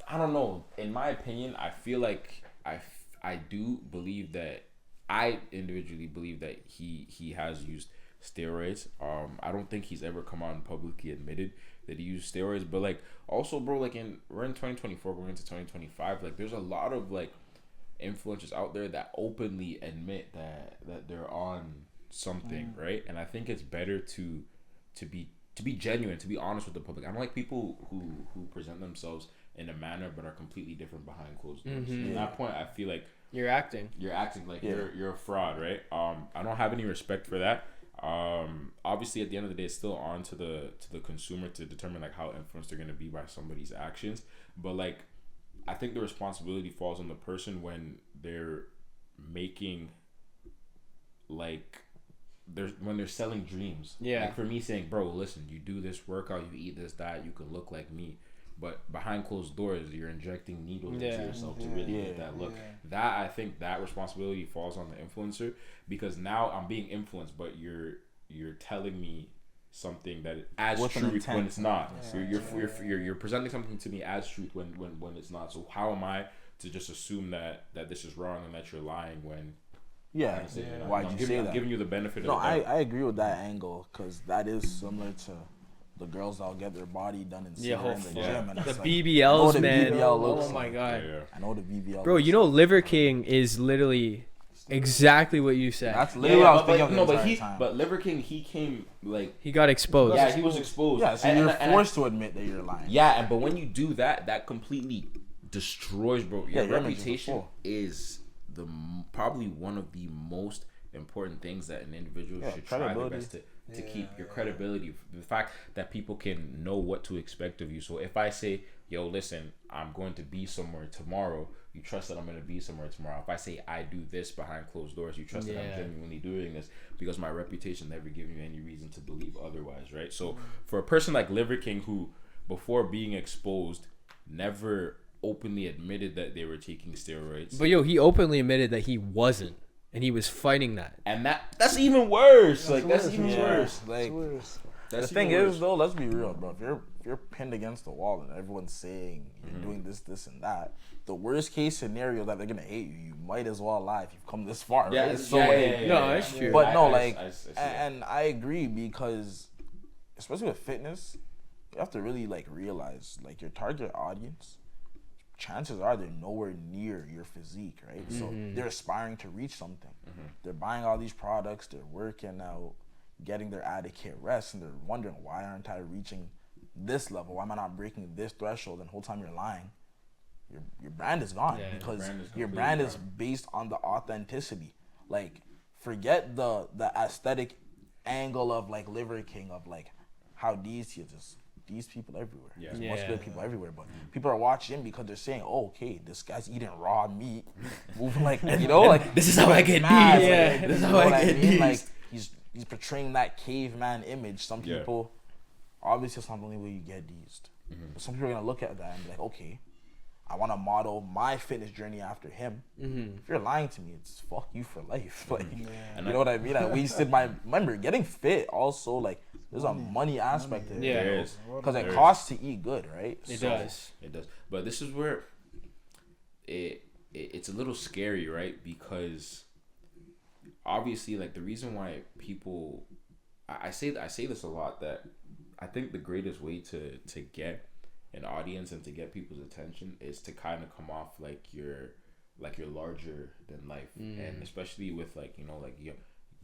I don't know. In my opinion, I feel like I do believe that I individually believe that he has used steroids. I don't think he's ever come out and publicly admitted that he used steroids. But like also, bro, like we're in 2024, going into 2025. Like there's a lot of like influencers out there that openly admit that they're on something, right? And I think it's better to be genuine, to be honest with the public. I don't like people who present themselves in a manner but are completely different behind closed doors. At that point, I feel like You're acting like you're a fraud, right? I don't have any respect for that. Obviously, at the end of the day, it's still on to the consumer to determine like how influenced they're gonna be by somebody's actions. But like, I think the responsibility falls on the person when they're making like. When they're selling dreams. Like for me saying, bro, listen, you do this workout, you eat this diet, you could look like me. But behind closed doors, you're injecting needles into yourself to really get that look. That I think that responsibility falls on the influencer, because now I'm being influenced, but you're telling me something that as truth when it's not. You're presenting something to me as truth when it's not. So how am I to just assume that this is wrong and that you're lying when Why'd you say that? I'm giving you the benefit of No, the doubt. I agree with that angle, because that is similar to the girls that'll get their body done in the gym. And the it's like, BBLs, man. BBL looks oh my god, I know the BBL. bro. You know, Liver King is literally exactly what you said. That's literally what I was thinking of the entire time. But Liver King, he came like He got exposed. he was exposed. Yeah, so you're forced to admit that you're lying. Yeah, but when you do that completely destroys, bro. Your your image reputation is probably one of the most important things that an individual should try their credibility. best to keep your credibility. The fact that people can know what to expect of you. So if I say, yo, listen, I'm going to be somewhere tomorrow, you trust that I'm going to be somewhere tomorrow. If I say I do this behind closed doors, you trust that I'm genuinely doing this, because my reputation never gives you any reason to believe otherwise, right? So for a person like Liver King, who before being exposed never openly admitted that they were taking steroids, But yo, he openly admitted that he wasn't, and he was fighting that. and that's even worse. That's even worse. Like, That's the thing even is, worse. though, let's be real, bro. If you're pinned against the wall and everyone's saying you're doing this, and that, the worst case scenario that they're gonna hate you, you might as well lie if you've come this far. Yeah, right? No, that's true. But no, I see that. and I agree, because especially with fitness, you have to really like realize like your target audience. Chances are they're nowhere near your physique, right? So they're aspiring to reach something. They're buying all these products, they're working out, getting their adequate rest, and they're wondering, why aren't I reaching this level? Why am I not breaking this threshold? And the whole time you're lying, your brand is gone, because your brand is based on the authenticity. Like, forget the aesthetic angle of like Liver King, of like how these people everywhere. There's much good people everywhere, but people are watching because they're saying, oh, okay, this guy's eating raw meat, moving like, you know, like, This is how I get mad, these. like, This is you how know I what get mean? these. Like, he's portraying that caveman image. Some people, obviously, it's not the only way you get these. But some people are gonna look at that and be like, okay, I want to model my fitness journey after him. If you're lying to me, it's fuck you for life. Like, you know what I mean? I wasted my. Remember, getting fit also, like, there's a money aspect to it. Yeah. There is. Because it costs to eat good, right? It So, does. It does. But this is where it's a little scary, right? Because obviously, like, the reason why people, I say this a lot, that I think the greatest way to get an audience and to get people's attention is to kind of come off like you're larger than life, and especially with like, you know, like,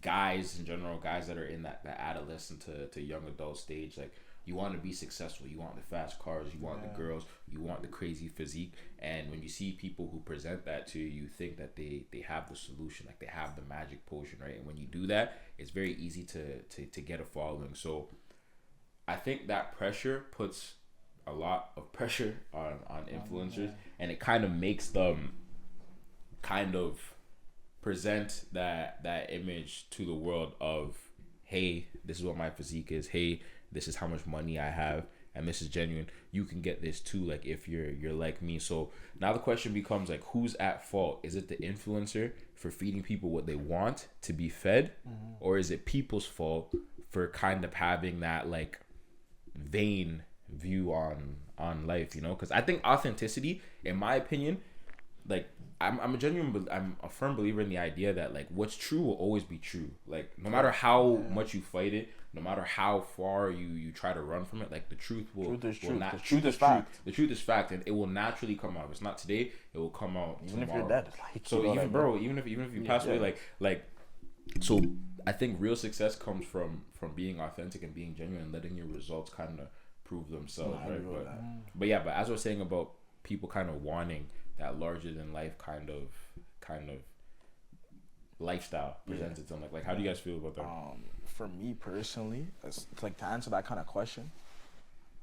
guys in general, guys that are in that adolescent to young adult stage, like, you want to be successful, you want the fast cars, you want the girls, you want the crazy physique, and when you see people who present that to you, you think that they have the solution, like they have the magic potion, right? And when you do that, it's very easy to get a following. So I think that pressure puts a lot of pressure on influencers, and it kind of makes them kind of present that image to the world of, hey, this is what my physique is, hey, this is how much money I have, and this is genuine. You can get this too, like, if you're like me. So now the question becomes, like, who's at fault? Is it the influencer for feeding people what they want to be fed, or is it people's fault for kind of having that like vain view on life, you know? Because I think authenticity, in my opinion, like, I'm a firm believer in the idea that, like, what's true will always be true. Like, no matter how much you fight it, no matter how far you try to run from it, like, the truth will. Truth is will truth. not, The truth is fact. The truth is fact, and it will naturally come out. If it's not today, it will come out even tomorrow. if you're dead, like, So you know even, that, bro, even if you pass away, like, so I think real success comes from being authentic and being genuine and letting your results kind of prove themselves, right? But yeah, but as I was saying about people kind of wanting that larger than life kind of lifestyle presented to them, like, how do you guys feel about that? For me personally, it's like, to answer that kind of question,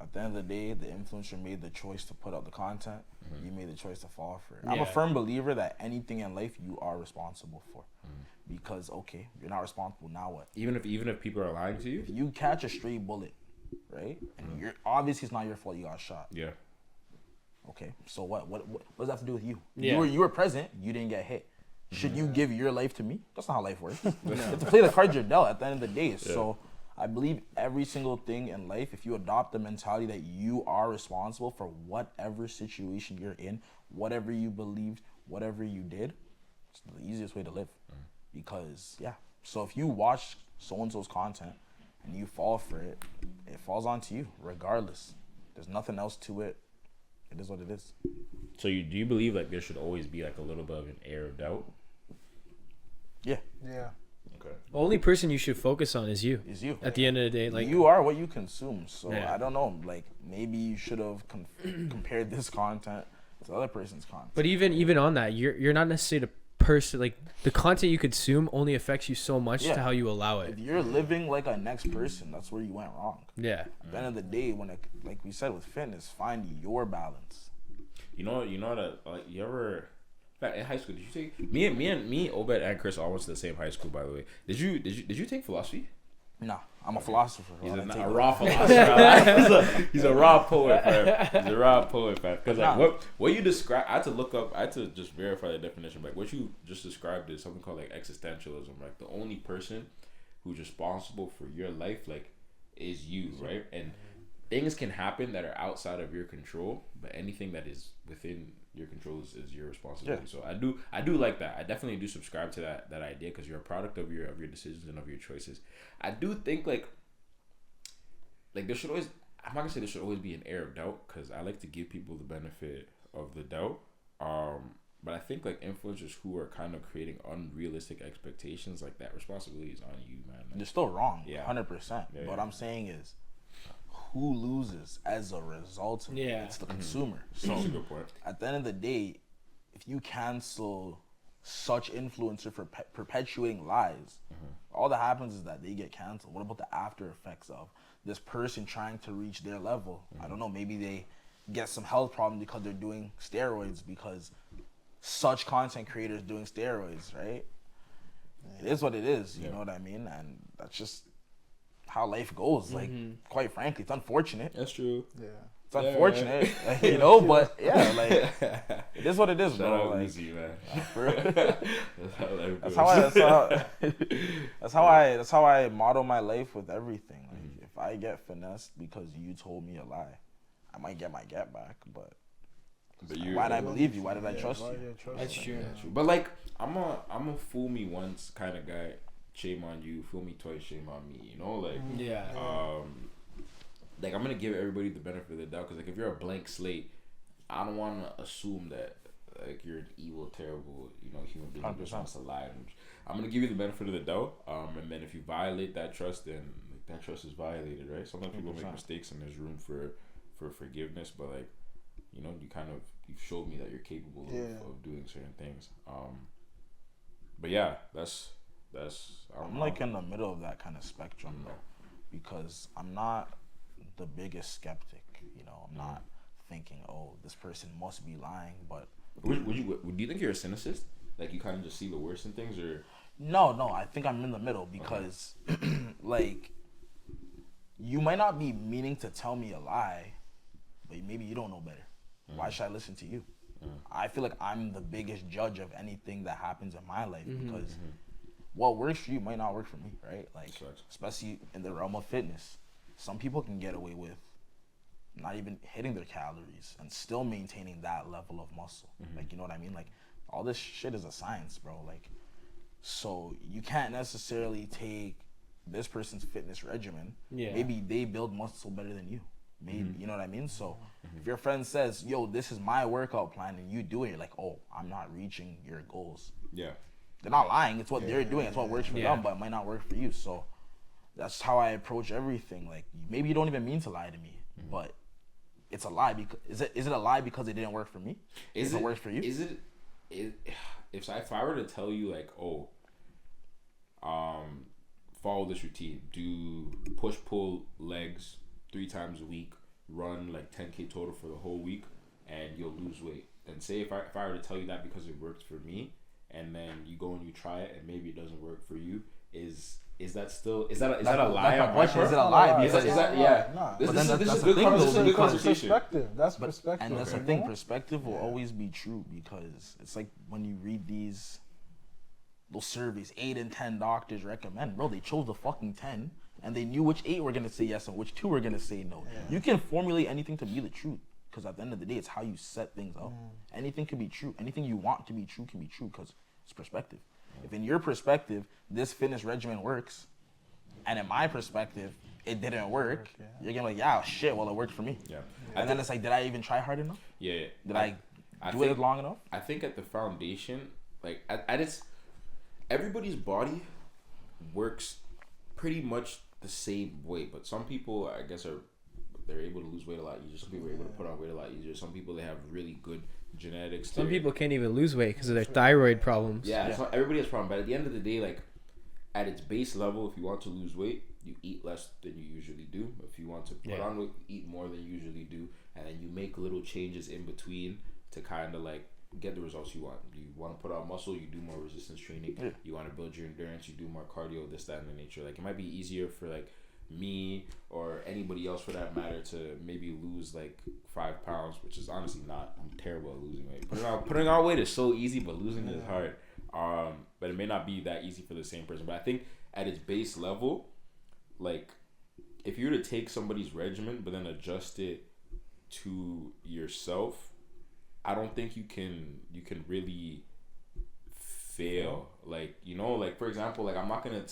at the end of the day, the influencer made the choice to put out the content. You made the choice to fall for it. I'm a firm believer that anything in life you are responsible for, because okay, you're not responsible, now what? Even if people are lying to you, If you catch a stray bullet, right, and you're obviously, it's not your fault you got shot. yeah, Okay, so what does that have to do with you? Yeah. You were present, you didn't get hit. Should you give your life to me? That's not how life works. You have to play the cards you're dealt at the end of the day. So I believe every single thing in life, if you adopt the mentality that you are responsible for whatever situation you're in, whatever you believed, whatever you did, it's the easiest way to live. Because, so if you watch so-and-so's content and you fall for it, it falls onto you regardless. There's nothing else to it. It is what it is. So do you believe, like, there should always be like a little bit of an air of doubt? Yeah. Okay. Only person you should focus on is you. Is you. At the end of the day, like, You are what you consume. So Yeah. I don't know. Like, maybe you should have compared this content to other person's content. But even on that, you're not necessarily the person, like the content you consume only affects you so much Yeah. to how you allow it. If you're living like a next person, that's where you went wrong. Yeah. At the end of the day, when it, like we said with fitness, find your balance. You know that like you ever back in high school? Did you take me, Obed and Chris all went to the same high school, by the way. Did you take philosophy? No, I'm a philosopher. He's I a, don't a take it. raw philosopher. he's a raw poet, fam. He's a raw poet, fam. Because like what you describe, I had to look up. I had to just verify the definition. Like what you just described is something called like existentialism. Like the only person who's responsible for your life, like, is you, right? And things can happen that are outside of your control, but anything that is within your control is your responsibility. Yeah. So I do like that. I definitely do subscribe to that idea because you're a product of your decisions and of your choices. I do think like there should always, I'm not gonna say there should always be an air of doubt because I like to give people the benefit of the doubt. But I think like influencers who are kind of creating unrealistic expectations, like that responsibility is on you, man. They're still wrong, Yeah. 100%. Yeah, what yeah. I'm saying is, who loses as a result of it? Yeah. It's the consumer. So That's a good point. at the end of the day, if you cancel such influencer for perpetuating lies, all that happens is that they get canceled. What about the after effects of this person trying to reach their level? I don't know, maybe they get some health problems because they're doing steroids because such content creators doing steroids, right? It is what it is, you know what I mean? And that's just how life goes. Like, quite frankly, it's unfortunate. That's true. Yeah. It's unfortunate, you know, but yeah, like, it is what it is, Shout bro. out Like, Uzi, man. that's how I model my life with everything. Like, if I get finessed because you told me a lie, I might get my get back, but why did I believe you? Why did I trust you? That's true. Yeah, true. But like, I'm a fool me once kind of guy. Shame on you. Fool me twice. Shame on me. You know, like, Yeah. like I'm gonna give everybody the benefit of the doubt because like if you're a blank slate, I don't want to assume that like you're an evil, terrible, human being who just wants to lie. I'm gonna give you the benefit of the doubt. And then if you violate that trust, then like, that trust is violated, right? Sometimes people make mistakes and there's room for forgiveness, but like, you've showed me that you're capable of doing certain things. But yeah, that's I'm like in the middle of that kind of spectrum though, because I'm not the biggest skeptic. I'm not thinking, oh, this person must be lying. But do you think you're a cynicist? Like you kind of just see the worst in things, or no, I think I'm in the middle because like you might not be meaning to tell me a lie, but maybe you don't know better. Why should I listen to you? I feel like I'm the biggest judge of anything that happens in my life because what works for you might not work for me, right? Like, especially in the realm of fitness, some people can get away with not even hitting their calories and still maintaining that level of muscle. Like, you know what I mean? Like, all this shit is a science, bro. Like, so you can't necessarily take this person's fitness regimen. Yeah. Maybe they build muscle better than you. Maybe, you know what I mean? So if your friend says, yo, this is my workout plan, and you do it, you're like, oh, I'm not reaching your goals. Yeah. They're not lying. It's what they're doing. It's what works for them, but it might not work for you. So that's how I approach everything. Like, maybe you don't even mean to lie to me, but it's a lie. Because is it a lie because it didn't work for me? Is it work for you? If I were to tell you like, oh, follow this routine, do push-pull legs 3 times a week, run like 10K total for the whole week, and you'll lose weight. And say if I were to tell you that because it works for me, and then you go and you try it, and maybe it doesn't work for you, is that a lie on my part? Is it a lie? Is that yeah? Nah. This then is that's a good the thing, though, conversation. because Perspective. That's perspective. And that's the thing. Perspective will always be true because it's like when you read those surveys, 8 in 10 doctors recommend. Bro, they chose the fucking 10, and they knew which 8 were gonna say yes and which 2 were gonna say no. Yeah. You can formulate anything to be the truth because at the end of the day, it's how you set things up. Anything can be true. Anything you want to be true can be true because it's perspective. If in your perspective this fitness regimen works, and in my perspective it didn't work, you're gonna be like, yeah, shit, well, it worked for me. Yeah. And then it's like, did I even try hard enough? Yeah. Did I do it long enough? I think at the foundation, like at its, everybody's body works pretty much the same way, but some people, I guess, are they're able to lose weight a lot easier. Some people are able to put on weight a lot easier. Some people, they have really good genetics. Some people can't even lose weight because of their thyroid problems. Yeah, so everybody has problems. But at the end of the day, like, at its base level, if you want to lose weight, you eat less than you usually do. If you want to put on weight, eat more than you usually do. And then you make little changes in between to kind of, like, get the results you want. You want to put on muscle, you do more resistance training. Yeah. You want to build your endurance, you do more cardio, this, that, and the nature. Like, it might be easier for, like, me or anybody else for that matter to maybe lose like 5 pounds, which is honestly not. I'm terrible at losing weight. Putting on weight is so easy, but losing it is hard. But it may not be that easy for the same person. But I think at its base level, like, if you were to take somebody's regimen but then adjust it to yourself, I don't think you can really fail. Like, you know, like, for example, like, I'm not gonna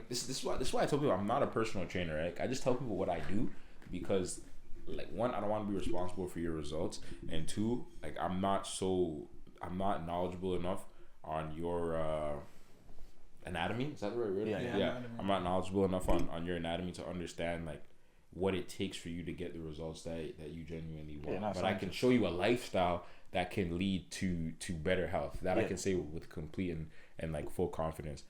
this is why I tell people I'm not a personal trainer, right? I just tell people what I do because, like, one, I don't want to be responsible for your results, and two, like, I'm not knowledgeable enough on your anatomy. Is that the right word? Yeah. I'm not knowledgeable enough on your anatomy to understand, like, what it takes for you to get the results that you genuinely want. But I can show you a lifestyle that can lead to better health. That I can say with complete and like full confidence.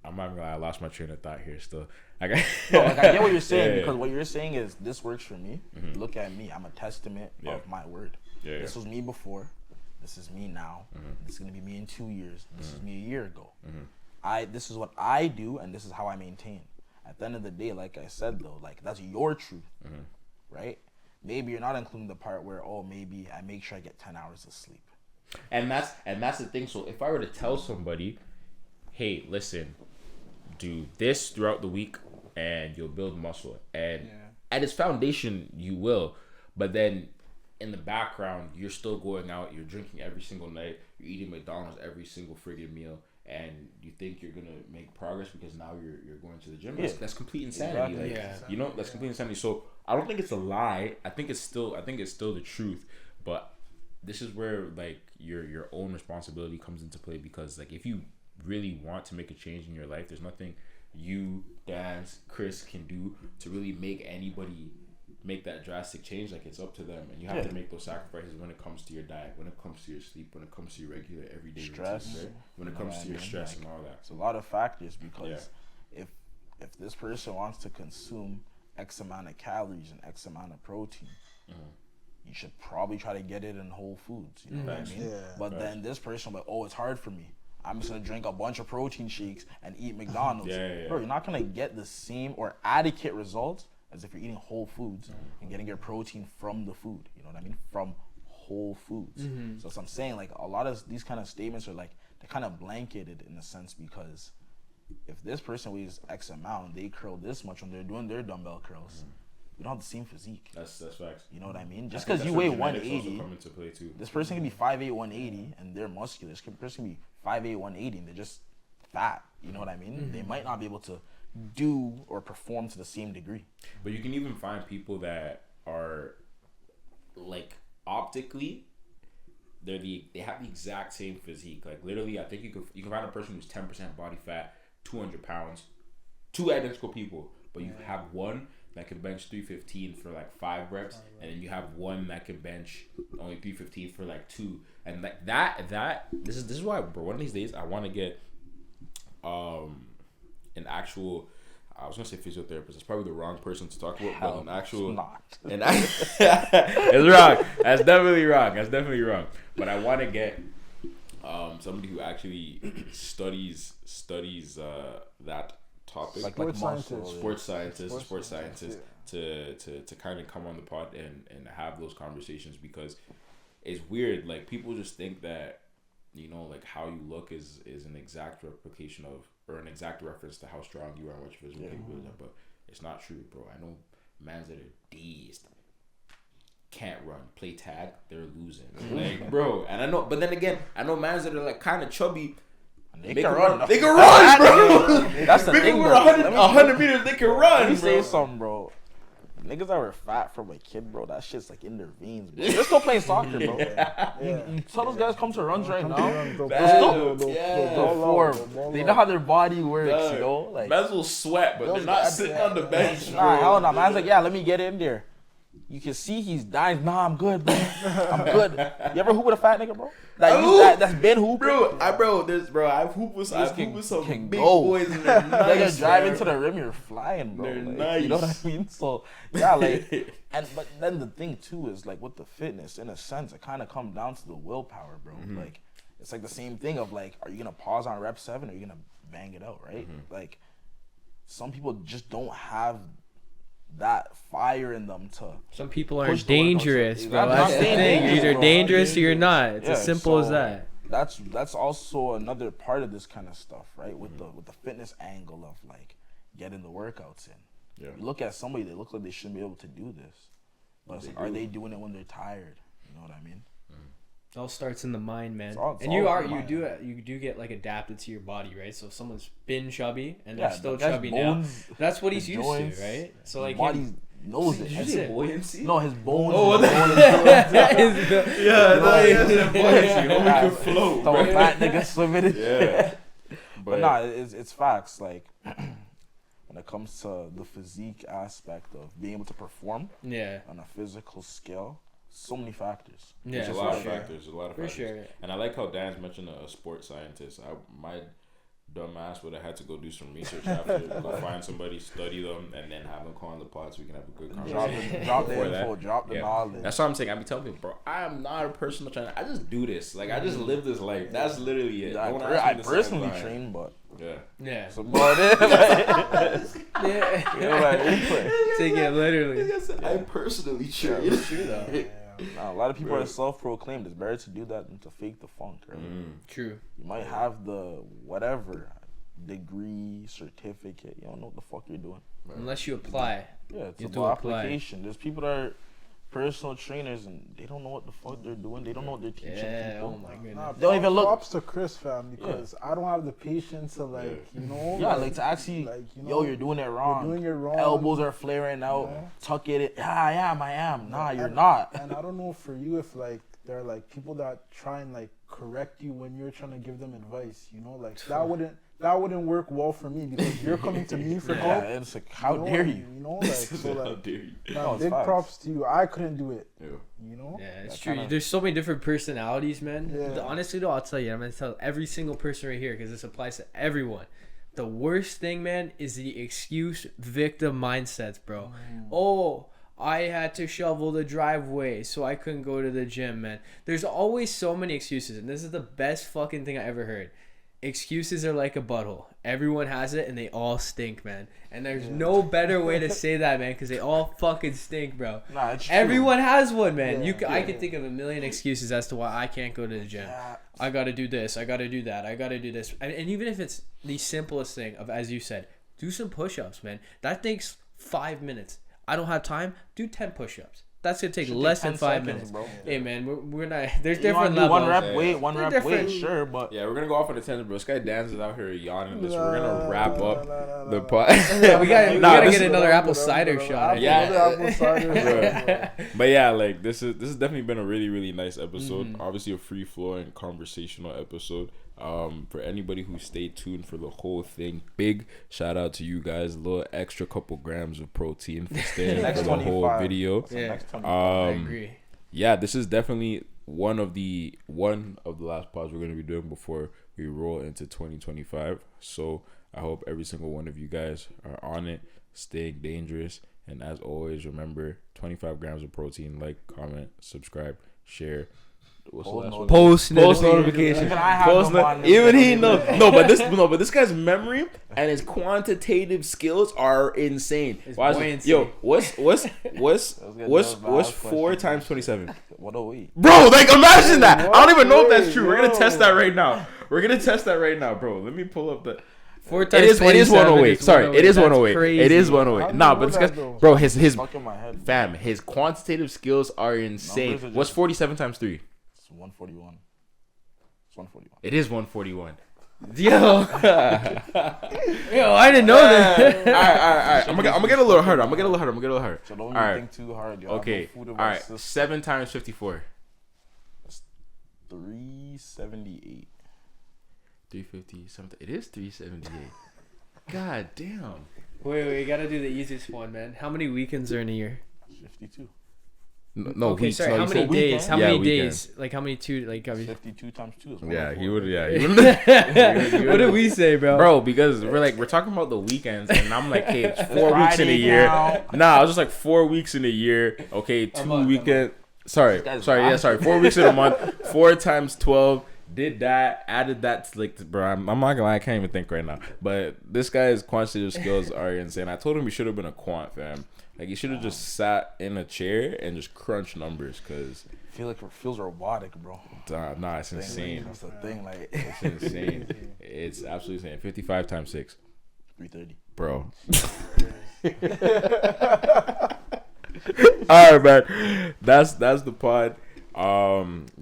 I'm not gonna lie, I lost my train of thought here still. I get what you're saying, because what you're saying is this works for me. Mm-hmm. Look at me. I'm a testament of my word. This was me before. This is me now. Mm-hmm. This is gonna be me in 2 years. This is me a year ago. Mm-hmm. This is what I do, and this is how I maintain. At the end of the day, like I said though, like, that's your truth, right? Maybe you're not including the part where, maybe I make sure I get 10 hours of sleep. And that's the thing. So if I were to tell somebody, hey, listen, do this throughout the week and you'll build muscle, and at its foundation you will, but then in the background you're still going out, you're drinking every single night, you're eating McDonald's every single friggin' meal, and you think you're gonna make progress because now you're going to the gym. That's complete insanity. Exactly. You know, that's complete insanity. So I don't think it's a lie. I think it's still the truth. But this is where, like, your own responsibility comes into play, because, like, if you really want to make a change in your life, there's nothing you, Dans, Chris can do to really make anybody make that drastic change. Like, it's up to them, and you have to make those sacrifices when it comes to your diet, when it comes to your sleep, when it comes to your regular everyday stress, routines, right? When it comes to your stress and all that. It's a lot of factors, because if this person wants to consume X amount of calories and X amount of protein, you should probably try to get it in whole foods. You know what I mean? Yeah. But then this person will be like, it's hard for me. I'm just gonna drink a bunch of protein shakes and eat McDonald's. Bro, you're not gonna get the same or adequate results as if you're eating whole foods and getting your protein from the food. You know what I mean? From whole foods. So I'm saying, like, a lot of these kind of statements are, like, they're kind of blanketed in a sense, because if this person weighs X amount, they curl this much when they're doing their dumbbell curls. We don't have the same physique. That's facts. You know what I mean? Just because you weigh 180, this person can be 5'8", 180, and they're muscular. This person can be 5'8", 180, and they're just fat. You know what I mean? They might not be able to do or perform to the same degree. But you can even find people that are, like, optically, they have the exact same physique. Like, literally, I think you can find a person who's 10% body fat, 200 pounds, two identical people, but you have one that can bench 315 for like 5 reps, and then you have one that can bench only 315 for like 2, and like that this is why, bro, one of these days I want to get an actual, I was gonna say physiotherapist. That's probably the wrong person to talk about, but an actual, it's wrong. That's definitely wrong. But I want to get somebody who actually studies that topic, like sports scientists to kind of come on the pod and have those conversations, because it's weird. Like, people just think that, you know, like, how you look is an exact replication of, or an exact reference to how strong you are and what your physical capabilities are, but it's not true, bro. I know mans that are dazed, can't run, play tag, they're losing. Like, bro, and I know, but then again, I know mans that are, like, kind of chubby. They can run. They can run, bro. That's the thing, bro. 100 meters, they can run. Let me say something, bro. niggas that were fat from a kid, bro, that shit's like in their veins, bro. They're still playing soccer, bro. You tell those guys come to runs right now. They know how their body works, you know. Like, might as well sweat, but they're not sitting on the bench. Nah, hell no. Man's like, yeah, let me get in there. You can see he's dying. Nah, I'm good, bro. I'm good. You ever hoop with a fat nigga, bro? That's been hooping. I've hooped with some big boys and they're nice. Like, you're driving to the rim, you're flying, bro. They're like, nice. You know what I mean? So, yeah, like, but then the thing too is like with the fitness, in a sense, it kind of comes down to the willpower, bro. Like, it's like the same thing of like, are you gonna pause on rep 7 or are you gonna bang it out, right? Like, some people just don't have that fire in them to. Some people are dangerous, bro. That's the thing. You're either dangerous or you're not. It's as simple as that. That's also another part of this kind of stuff, right? With the fitness angle of like getting the workouts in. Yeah. You look at somebody, they look like they shouldn't be able to do this, but it's like, are they doing it when they're tired? You know what I mean? It all starts in the mind, man. And you do get like adapted to your body, right? So if someone's been chubby and they're still chubby now, that's what he's used to, right? So like body knows it. Did you say buoyancy? No, his bones. Buoyancy. We can float. So a fat nigga swimming in. Yeah. But nah, it's facts. Like when it comes to the physique aspect of being able to perform on a physical scale, so many factors. Yeah, There's a lot of factors. For sure. And I like how Dan's mentioned a sports scientist. My dumb ass would have had to go do some research after, go find somebody, study them, and then have them call on the pod so we can have a good conversation. Drop the info, drop the knowledge. That's what I'm saying. I be telling people, bro, I am not a personal trainer. I just do this. Like, I just live this life. That's literally it. I personally train, but yeah. So, but Take it literally. I personally train. Nah, a lot of people are self-proclaimed. It's better to do that than to fake the funk, right? True. You might have the whatever degree, certificate. You don't know what the fuck you're doing. Unless you apply. Yeah, it's about application. There's people that are personal trainers and they don't know what the fuck they're doing. They don't know what they're teaching people. Oh my goodness. Nah, don't even look. Props to Chris, fam, because I don't have the patience to you know. Yeah, like to actually, like, you know, you're doing it wrong. You're doing it wrong. Elbows are flaring out. Yeah. Tuck it. Yeah, I am. Nah, you're not. And I don't know for you if like there are like people that try and like correct you when you're trying to give them advice. You know, like that wouldn't work well for me because you're coming to me for help. Yeah, it's like, how dare you? You know, like, so like, how dare you? Nah, big props to you. I couldn't do it. Yeah. You know? Yeah, it's true. There's so many different personalities, man. Yeah. Honestly, though, I'll tell you, I'm going to tell every single person right here because this applies to everyone. The worst thing, man, is the excuse victim mindsets, bro. Oh, I had to shovel the driveway, so I couldn't go to the gym, man. There's always so many excuses, and this is the best fucking thing I ever heard. Excuses are like a butthole. Everyone has it, and they all stink, man. And there's no better way to say that, man, because they all fucking stink, bro. Nah, it's true. Everyone has one, man. I can think of a million excuses as to why I can't go to the gym. I gotta do this. I gotta do that. I gotta do this. And even if it's the simplest thing of, as you said, do some push-ups, man. That takes 5 minutes. I don't have time. Do 10 push-ups. That's gonna take less than 5 minutes, bro. Hey, man, we're not. There's different levels. One rep weight, sure, but yeah, we're gonna go off on a tangent, bro. This guy dances out here yawning. This we're gonna wrap up the pod. Yeah, we gotta get another apple cider shot. Yeah, but yeah, like this has definitely been a really, really nice episode. Obviously, a free flowing conversational episode. For anybody who stayed tuned for the whole thing, big shout out to you guys. A little extra couple grams of protein for staying for the whole video. Yeah, I agree. Yeah, this is definitely one of the last pods we're gonna be doing before we roll into 2025. So I hope every single one of you guys are on it, staying dangerous, and as always, remember 25 grams of protein. Like, comment, subscribe, share. What's the last one? Post notification. Even he knows. No, but this guy's memory and his quantitative skills are insane. What's 4 times 27? 108. Bro, like imagine that. I don't even know if that's true. We're gonna test that right now. Bro. Let me pull up the. 4 times it is 108. Sorry, it is 108. Crazy. It is 108. Nah, but this guy, bro, his fam, his quantitative skills are insane. What's 47 times 3? 141. It's 141. It is 141. Yo, I didn't know that. All right. I'm gonna get a little harder. So don't All right. think too hard, yo. Okay. Food All of our right. system. 7 times 54. 378. 350 something. It is 378. God damn. Wait, you gotta do the easiest one, man. How many weekends are in a year? 52. No, Okay, weeks. sorry. No, How you many said days? weekend. How Yeah, many weekend. days? Like how many two? Like 52 times 2 is 104. Yeah, he would. Yeah, he would. what did we say, bro? Bro, because we're talking about the weekends, and I'm like, hey, it's 4 weeks in a Friday year. now. Nah, I was just like 4 weeks in a year. Okay, 2 month, weekend. Sorry, guy's 4 weeks in a month. 4 times 12. Did that, added that to like, bro. I'm not gonna lie, I can't even think right now. But this guy's quantitative skills are insane. I told him he should have been a quant, fam. Like he should have just sat in a chair and just crunched numbers, cause I feel like it feels robotic, bro. nah, it's insane. That's the thing, like It's insane. It's absolutely insane. 55 times 6, 330. bro. All right, man. That's the pod.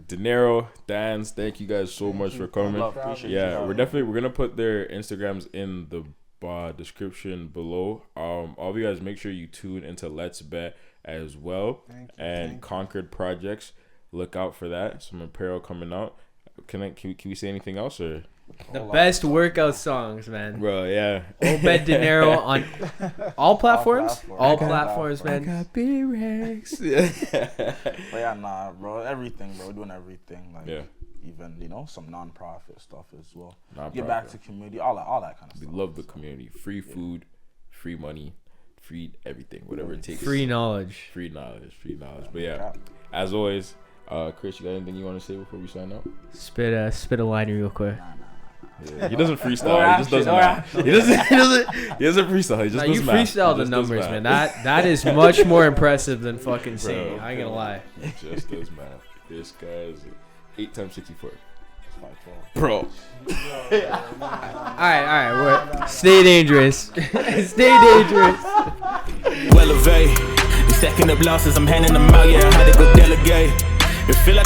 Dinero, Dans, thank you guys so much for coming. Appreciate you Yeah, guys. we're gonna put their Instagrams in the description below. All of you guys, make sure you tune into Let's Bet as well, and Concord Projects. Look out for that. Some apparel coming out. Can we say anything else or? The best workout songs, man. Bro, yeah. Obed Dinero on all platforms. platforms. All Okay. platforms, man. got B-Rex. But yeah, nah, bro. Everything, bro. We're doing everything. Like, Yeah. even, some non-profit stuff as well. Non-profit. Get back to community, all that kind of We stuff. love the community. Free food, free money, free everything, whatever it takes. Free knowledge. Free knowledge. But yeah, as always, Chris, you got anything you want to say before we sign up? Spit a line real quick. Yeah, he doesn't freestyle. He just does math. He doesn't freestyle. He just Nah, does you math. freestyle He the just does numbers, math. man. That is much more impressive than fucking singing. Bro. I ain't gonna lie. He just does math. This guy's 8 times 64. It's 512. Bro. Alright, we're stay dangerous. Stay dangerous. Well, evade. The second of losses, I'm handing them out. Yeah, I had to go delegate. It feel like